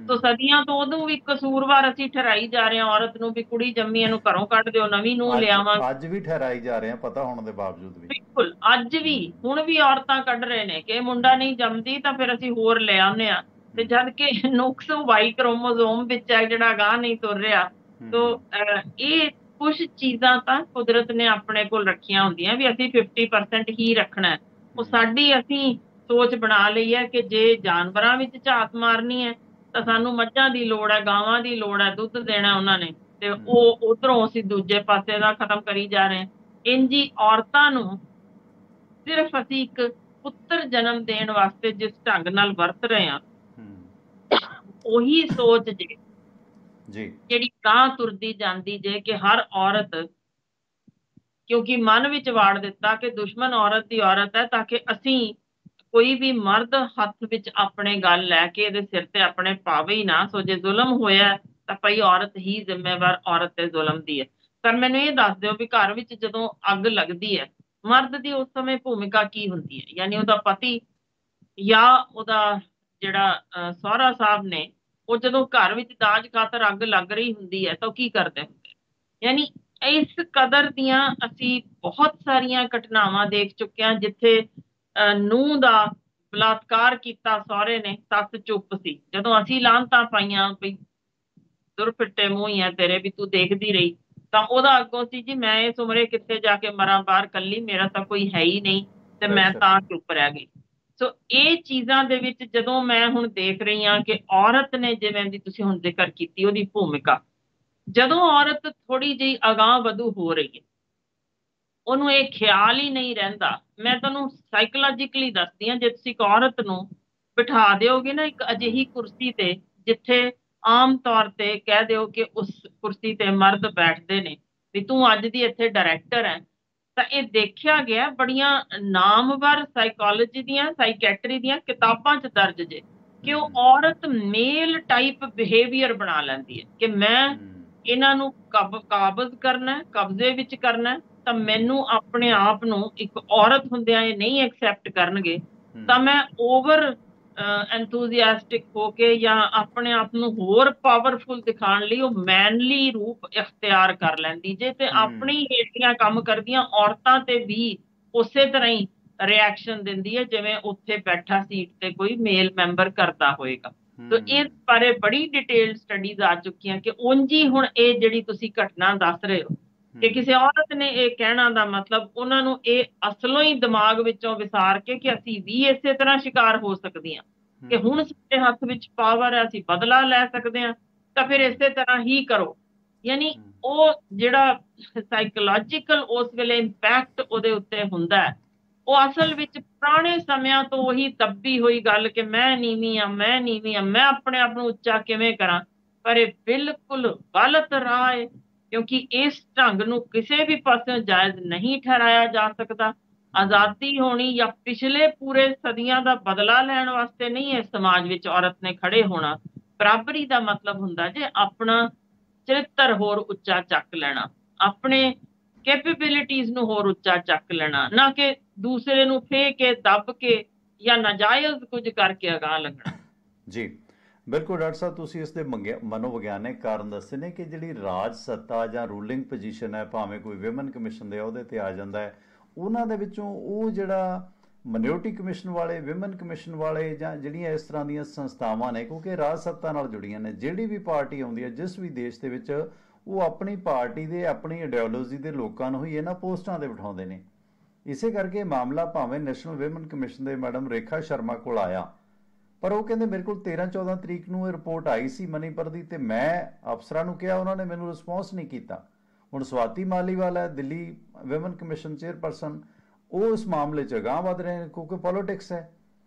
[SPEAKER 2] ਸੋ ਸਦੀਆਂ ਤੋਂ ਉਹਨੂੰ ਵੀ ਕਸੂਰਵਾਰ ਅਸੀਂ ਠਹਿਰਾਈ ਜਾ ਰਹੇ ਹਾਂ ਔਰਤ ਨੂੰ ਵੀ ਕੁੜੀ ਜੰਮੀ ਇਹਨੂੰ ਘਰੋਂ ਕੱਢ ਦਿਓ, ਨਵੀਂ ਨੂੰ ਲਿਆਵਾਂਗੇ।
[SPEAKER 1] ਅੱਜ ਵੀ ਠਹਿਰਾਈ ਜਾ ਰਹੇ ਆ ਪਤਾ ਹੋਣ ਦੇ ਬਾਵਜੂਦ ਵੀ,
[SPEAKER 2] ਬਿਲਕੁਲ ਅੱਜ ਵੀ, ਹੁਣ ਵੀ ਔਰਤਾਂ ਕੱਢ ਰਹੇ ਨੇ ਕਿ ਮੁੰਡਾ ਨਹੀਂ ਜੰਮਦੀ ਤਾਂ ਫਿਰ ਅਸੀਂ ਹੋਰ ਲੈ ਆਉਂਦੇ ਹਾਂ, ਤੇ ਜਦ ਕਿ ਨੁਕਸ ਵਾਈ ਕ੍ਰੋਮੋਸੋਮ ਵਿੱਚ ਹੈ ਜਿਹੜਾ ਗਾਹ ਨਹੀਂ ਤੁਰ ਰਿਹਾ। ਸੋ ਇਹ ਕੁਝ ਚੀਜ਼ਾਂ ਤਾਂ ਕੁਦਰਤ ਨੇ ਆਪਣੇ ਕੋਲ ਰੱਖੀਆਂ ਹੁੰਦੀਆਂ ਵੀ ਅਸੀਂ 50% ਹੀ ਰੱਖਣਾ, ਉਹ ਸਾਡੀ ਅਸੀਂ ਸੋਚ ਬਣਾ ਲਈ ਹੈ ਕਿ ਜੇ ਜਾਨਵਰਾਂ ਵਿੱਚ ਝਾਤ ਮਾਰਨੀ ਹੈ ਤਾਂ ਸਾਨੂੰ ਮੱਝਾਂ ਦੀ ਲੋੜ ਹੈ, ਗਾਵਾਂ ਦੀ ਲੋੜ ਹੈ, ਦੁੱਧ ਦੇਣਾ ਉਹਨਾਂ ਨੇ, ਤੇ ਉਹ ਉਧਰੋਂ ਅਸੀਂ ਦੂਜੇ ਪਾਸੇ ਦਾ ਖਤਮ ਕਰੀ ਜਾ ਰਹੇ ਹਾਂ। ਇੰਜੀ ਔਰਤਾਂ ਨੂੰ ਸਿਰਫ ਅਸੀਂ ਇੱਕ ਪੁੱਤਰ ਜਨਮ ਦੇਣ ਵਾਸਤੇ ਜਿਸ ਢੰਗ ਨਾਲ ਵਰਤ ਰਹੇ ਹਾਂ, ਉਹੀ ਸੋਚ ਜੇ ਜਿਹੜੀ ਗਾਂ ਤੁਰਦੀ ਜਾਂਦੀ ਜੇ ਕਿ ਹਰ ਔਰਤ, ਕਿਉਂਕਿ ਮਨ ਵਿੱਚ ਵਾੜ ਦਿੱਤਾ ਕਿ ਦੁਸ਼ਮਣ ਔਰਤ ਦੀ ਔਰਤ ਹੈ, ਤਾਂ ਕਿ ਅਸੀਂ ਕੋਈ ਵੀ ਮਰਦ ਹੱਥ ਵਿੱਚ ਆਪਣੇ ਗੱਲ ਲੈ ਕੇ ਇਹਦੇ ਸਿਰ ਤੇ ਆਪਣੇ ਪਾਵੇ ਹੀ ਨਾ। ਸੋ ਜੇ ਜ਼ੁਲਮ ਹੋਇਆ ਤਾਂ ਭਈ ਔਰਤ ਹੀ ਜ਼ਿੰਮੇਵਾਰ ਔਰਤ ਤੇ ਜ਼ੁਲਮ ਦੀ ਹੈ। ਪਰ ਮੈਨੂੰ ਇਹ ਦੱਸ ਦਿਓ ਵੀ ਘਰ ਵਿੱਚ ਜਦੋਂ ਅੱਗ ਲੱਗਦੀ ਹੈ ਮਰਦ ਦੀ ਉਸ ਸਮੇਂ ਭੂਮਿਕਾ ਕੀ ਹੁੰਦੀ ਹੈ? ਯਾਨੀ ਉਹਦਾ ਪਤੀ ਜਾਂ ਉਹਦਾ ਜਿਹੜਾ ਸਹੁਰਾ ਸਾਹਿਬ ਨੇ, ਉਹ ਜਦੋਂ ਘਰ ਵਿੱਚ ਦਾਜ ਖਾਤਰ ਅੱਗ ਲੱਗ ਰਹੀ ਹੁੰਦੀ ਹੈ ਤਾਂ ਉਹ ਕੀ ਕਰਦੇ ਹੁੰਦੇ? ਯਾਨੀ ਇਸ ਕਦਰ ਦੀਆਂ ਅਸੀਂ ਬਹੁਤ ਸਾਰੀਆਂ ਘਟਨਾਵਾਂ ਦੇਖ ਚੁੱਕੇ ਹਾਂ ਜਿੱਥੇ ਨੂੰਹ ਦਾ ਬਲਾਤਕਾਰ ਕੀਤਾ ਸਹੁਰੇ ਨੇ, ਸੱਸ ਚੁੱਪ ਸੀ। ਜਦੋਂ ਅਸੀਂ ਲਾਹਨਤਾਂ ਪਾਈਆਂ ਵੀ ਦੁਰਫਿੱਟੇ ਮੂੰਹ ਹੀ ਆ ਤੇਰੇ, ਵੀ ਤੂੰ ਦੇਖਦੀ ਰਹੀ, ਤਾਂ ਉਹਦਾ ਅੱਗੋਂ ਸੀ ਜੀ ਮੈਂ ਇਸ ਉਮਰੇ ਕਿੱਥੇ ਜਾ ਕੇ ਮਰਾਂ ਬਾਹਰ ਕੱਲੀ, ਮੇਰਾ ਤਾਂ ਕੋਈ ਹੈ ਹੀ ਨਹੀਂ ਤੇ ਮੈਂ ਤਾਂ ਚੁੱਪ ਰਹਿ ਗਈ। ਸੋ ਇਹ ਚੀਜ਼ਾਂ ਦੇ ਵਿੱਚ ਜਦੋਂ ਮੈਂ ਹੁਣ ਦੇਖ ਰਹੀ ਹਾਂ ਕਿ ਔਰਤ ਨੇ, ਜਿਵੇਂ ਦੀ ਤੁਸੀਂ ਹੁਣ ਜ਼ਿਕਰ ਕੀਤੀ ਉਹਦੀ ਭੂਮਿਕਾ, ਜਦੋਂ ਔਰਤ ਥੋੜੀ ਜਿਹੀ ਅਗਾਂਹ ਵਧੂ ਹੋ ਰਹੀ ਹੈ, ਉਹਨੂੰ ਇਹ ਖਿਆਲ ਹੀ ਨਹੀਂ ਰਹਿੰਦਾ। ਮੈਂ ਤੁਹਾਨੂੰ ਸਾਈਕੋਲੋਜੀਕਲੀ ਦੱਸਦੀ ਹਾਂ, ਜੇ ਤੁਸੀਂ ਇੱਕ ਔਰਤ ਨੂੰ ਬਿਠਾ ਦਿਓਗੇ ਨਾ ਇੱਕ ਅਜਿਹੀ ਕੁਰਸੀ ਤੇ ਜਿੱਥੇ ਆਮ ਤੌਰ ਤੇ ਕਹਿ ਦਿਓ ਕਿ ਉਸ ਕੁਰਸੀ ਤੇ ਮਰਦ ਬੈਠਦੇ ਨੇ, ਵੀ ਤੂੰ ਅੱਜ ਦੀ ਇੱਥੇ ਡਾਇਰੈਕਟਰ ਹੈ, ਤਾਂ ਇਹ ਦੇਖਿਆ ਗਿਆ ਬੜੀਆਂ ਨਾਮਵਰ ਸਾਈਕੋਲੋਜੀ ਦੀਆਂ, ਸਾਈਕੈਟਰੀ ਦੀਆਂ ਕਿਤਾਬਾਂ 'ਚ ਦਰਜ ਜੇ ਕਿ ਉਹ ਔਰਤ ਮੇਲ ਟਾਈਪ ਬਿਹੇਵੀਅਰ ਬਣਾ ਲੈਂਦੀ ਹੈ ਕਿ ਮੈਂ ਇਹਨਾਂ ਨੂੰ ਕਾਬਜ਼ ਕਰਨਾ, ਕਬਜ਼ੇ ਵਿੱਚ ਕਰਨਾ, ਤਾਂ ਮੈਨੂੰ ਆਪਣੇ ਆਪ ਨੂੰ ਇੱਕ ਔਰਤ ਹੁੰਦਿਆਂ ਇਹ ਨਹੀਂ ਐਕਸੈਪਟ ਕਰਨਗੇ, ਤਾਂ ਮੈਂ ਓਵਰ ਐਂਥੂਜ਼ੀਆਸਟਿਕ ਹੋ ਕੇ ਜਾਂ ਆਪਣੇ ਆਪ ਨੂੰ ਹੋਰ ਪਾਵਰਫੁਲ ਦਿਖਾਉਣ ਲਈ ਉਹ ਮੈਨਲੀ ਰੂਪ ਇਖਤਿਆਰ ਕਰ ਲੈਂਦੀ ਜੇ, ਤੇ ਆਪਣੀ ਹੇਠੀਆਂ ਕੰਮ ਕਰਦੀਆਂ ਔਰਤਾਂ ਤੇ ਵੀ ਉਸੇ ਤਰ੍ਹਾਂ ਹੀ ਰਿਐਕਸ਼ਨ ਦਿੰਦੀ ਹੈ ਜਿਵੇਂ ਉੱਥੇ ਬੈਠਾ ਸੀਟ ਤੇ ਕੋਈ ਮੇਲ ਮੈਂਬਰ ਕਰਦਾ ਹੋਏਗਾ। ਤੋ ਇਸ ਬਾਰੇ ਬੜੀ ਡਿਟੇਲ ਸਟੱਡੀਜ਼ ਆ ਚੁੱਕੀਆਂ ਕਿ ਉਂਝ ਹੁਣ ਇਹ ਜਿਹੜੀ ਤੁਸੀਂ ਘਟਨਾ ਦੱਸ ਰਹੇ ਹੋ ਕਿ ਕਿਸੇ ਔਰਤ ਨੇ ਇਹ ਕਹਿਣਾ ਦਾ ਮਤਲਬ ਉਹਨਾਂ ਨੂੰ ਇਹ ਅਸਲੋਂ ਹੀ ਦਿਮਾਗ ਵਿੱਚੋਂ ਵਿਸਾਰ ਕੇ ਕਿ ਅਸੀਂ ਵੀ ਇਸੇ ਤਰ੍ਹਾਂ ਸ਼ਿਕਾਰ ਹੋ ਸਕਦੀਆਂ, ਕਿ ਹੁਣ ਸਾਡੇ ਹੱਥ ਵਿੱਚ ਪਾਵਰ ਹੈ, ਅਸੀਂ ਬਦਲਾ ਲੈ ਸਕਦੇ ਹਾਂ, ਤਾਂ ਫਿਰ ਇਸੇ ਤਰ੍ਹਾਂ ਹੀ ਕਰੋ। ਯਾਨੀ ਉਹ ਜਿਹੜਾ ਸਾਈਕੋਲੋਜੀਕਲ ਉਸ ਵੇਲੇ ਇੰਪੈਕਟ ਉਹਦੇ ਉੱਤੇ ਹੁੰਦਾ ਹੈ, ਉਹ ਅਸਲ ਵਿੱਚ ਪੁਰਾਣੇ ਸਮਿਆਂ ਤੋਂ ਉਹੀ ਦੱਬੀ ਹੋਈ ਗੱਲ ਕਿ ਮੈਂ ਨੀਵੀਂ ਆ, ਮੈਂ ਨੀਵੀਂ ਆ, ਮੈਂ ਆਪਣੇ ਆਪ ਨੂੰ ਉੱਚਾ ਕਿਵੇਂ ਕਰਾਂ। ਪਰ ਇਹ ਬਿਲਕੁਲ ਗਲਤ ਰਾਹ ਹੈ, ਕਿਉਂਕਿ ਇਸ ਢੰਗ ਨੂੰ ਕਿਸੇ ਵੀ ਪਾਸਿਓਂ ਜਾਇਜ਼ ਨਹੀਂ ਠਹਿਰਾਇਆ ਜਾ ਸਕਦਾ। ਆਜ਼ਾਦੀ ਹੋਣੀ ਜਾਂ ਪਿਛਲੇ ਪੂਰੇ ਸਦੀਆਂ ਦਾ ਬਦਲਾ ਲੈਣ ਵਾਸਤੇ ਨਹੀਂ ਇਸ ਸਮਾਜ ਵਿੱਚ ਔਰਤ ਨੇ ਖੜੇ ਹੋਣਾ। ਬਰਾਬਰੀ ਦਾ ਮਤਲਬ ਹੁੰਦਾ ਜੇ ਆਪਣਾ ਚਰਿੱਤਰ ਹੋਰ ਉੱਚਾ ਚੱਕ ਲੈਣਾ, ਆਪਣੇ ਕੈਪੇਬਿਲਿਟੀਜ਼ ਨੂੰ ਹੋਰ ਉੱਚਾ ਚੱਕ ਲੈਣਾ, ਨਾ ਕਿ ਦੂਸਰੇ ਨੂੰ ਫੇ ਕੇ ਦੱਬ ਕੇ ਜਾਂ ਨਾਜਾਇਜ਼ ਕੁਝ ਕਰਕੇ ਅਗਾਂਹ ਲੱਗਣਾ।
[SPEAKER 1] ਜੀ ਬਿਲਕੁਲ ਡਾਕਟਰ ਸਾਹਿਬ, ਤੁਸੀਂ ਇਸ ਦੇ ਮਨੋਵਿਗਿਆਨਿਕ ਕਾਰਨ ਦੱਸੇ ਨੇ ਕਿ ਜਿਹੜੀ ਰਾਜ ਸੱਤਾ ਜਾਂ ਰੂਲਿੰਗ ਪੋਜੀਸ਼ਨ ਹੈ, ਭਾਵੇਂ ਕੋਈ ਵਿਮਨ ਕਮਿਸ਼ਨ ਦੇ ਅਹੁਦੇ ਤੇ ਆ ਜਾਂਦਾ ਹੈ, ਉਹਨਾਂ ਦੇ ਵਿੱਚੋਂ ਉਹ ਜਿਹੜਾ ਮਾਈਨੋਰਟੀ ਕਮਿਸ਼ਨ ਵਾਲੇ, ਵਿਮਨ ਕਮਿਸ਼ਨ ਵਾਲੇ ਜਾਂ ਜਿਹੜੀਆਂ ਇਸ ਤਰ੍ਹਾਂ ਦੀਆਂ ਸੰਸਥਾਵਾਂ ਨੇ, ਕਿਉਂਕਿ ਰਾਜ ਸੱਤਾ ਨਾਲ ਜੁੜੀਆਂ ਨੇ, ਜਿਹੜੀ ਵੀ ਪਾਰਟੀ ਆਉਂਦੀ ਹੈ ਜਿਸ ਵੀ ਦੇਸ਼ ਦੇ ਵਿੱਚ, ਉਹ ਆਪਣੀ ਪਾਰਟੀ ਦੇ, ਆਪਣੀ ਆਈਡੀਓਲੋਜੀ ਦੇ ਲੋਕਾਂ ਨੂੰ ਹੀ ਇਹਨਾਂ ਪੋਸਟਾਂ 'ਤੇ ਬਿਠਾਉਂਦੇ ਨੇ। ਇਸੇ ਕਰਕੇ ਮਾਮਲਾ ਭਾਵੇਂ ਨੈਸ਼ਨਲ ਵਿਮਨ ਕਮਿਸ਼ਨ ਦੇ ਮੈਡਮ ਰੇਖਾ ਸ਼ਰਮਾ ਕੋਲ ਆਇਆ, ਪਰ ਉਹ ਕਹਿੰਦੇ ਮੇਰੇ ਕੋਲ 13-14 ਤਰੀਕ ਨੂੰ ਇਹ ਰਿਪੋਰਟ ਆਈ ਸੀ ਮਨੀਪੁਰ ਦੀ, ਤੇ ਮੈਂ ਅਫਸਰਾਂ ਨੂੰ ਕਿਹਾ, ਉਹਨਾਂ ਨੇ ਮੈਨੂੰ ਰਿਸਪੌਂਸ ਨਹੀਂ ਕੀਤਾ। ਹੁਣ ਸਵਾਤੀ ਮਾਲੀਵਾਲ ਹੈ ਦਿੱਲੀ ਵਿਮਨ ਕਮਿਸ਼ਨ ਚੇਅਰਪਰਸਨ, ਉਹ ਇਸ ਮਾਮਲੇ 'ਚ ਅਗਾਂਹ ਵਧ ਰਹੇ ਨੇ ਕਿਉਂਕਿ ਪੋਲੀਟਿਕਸ ਹੈ।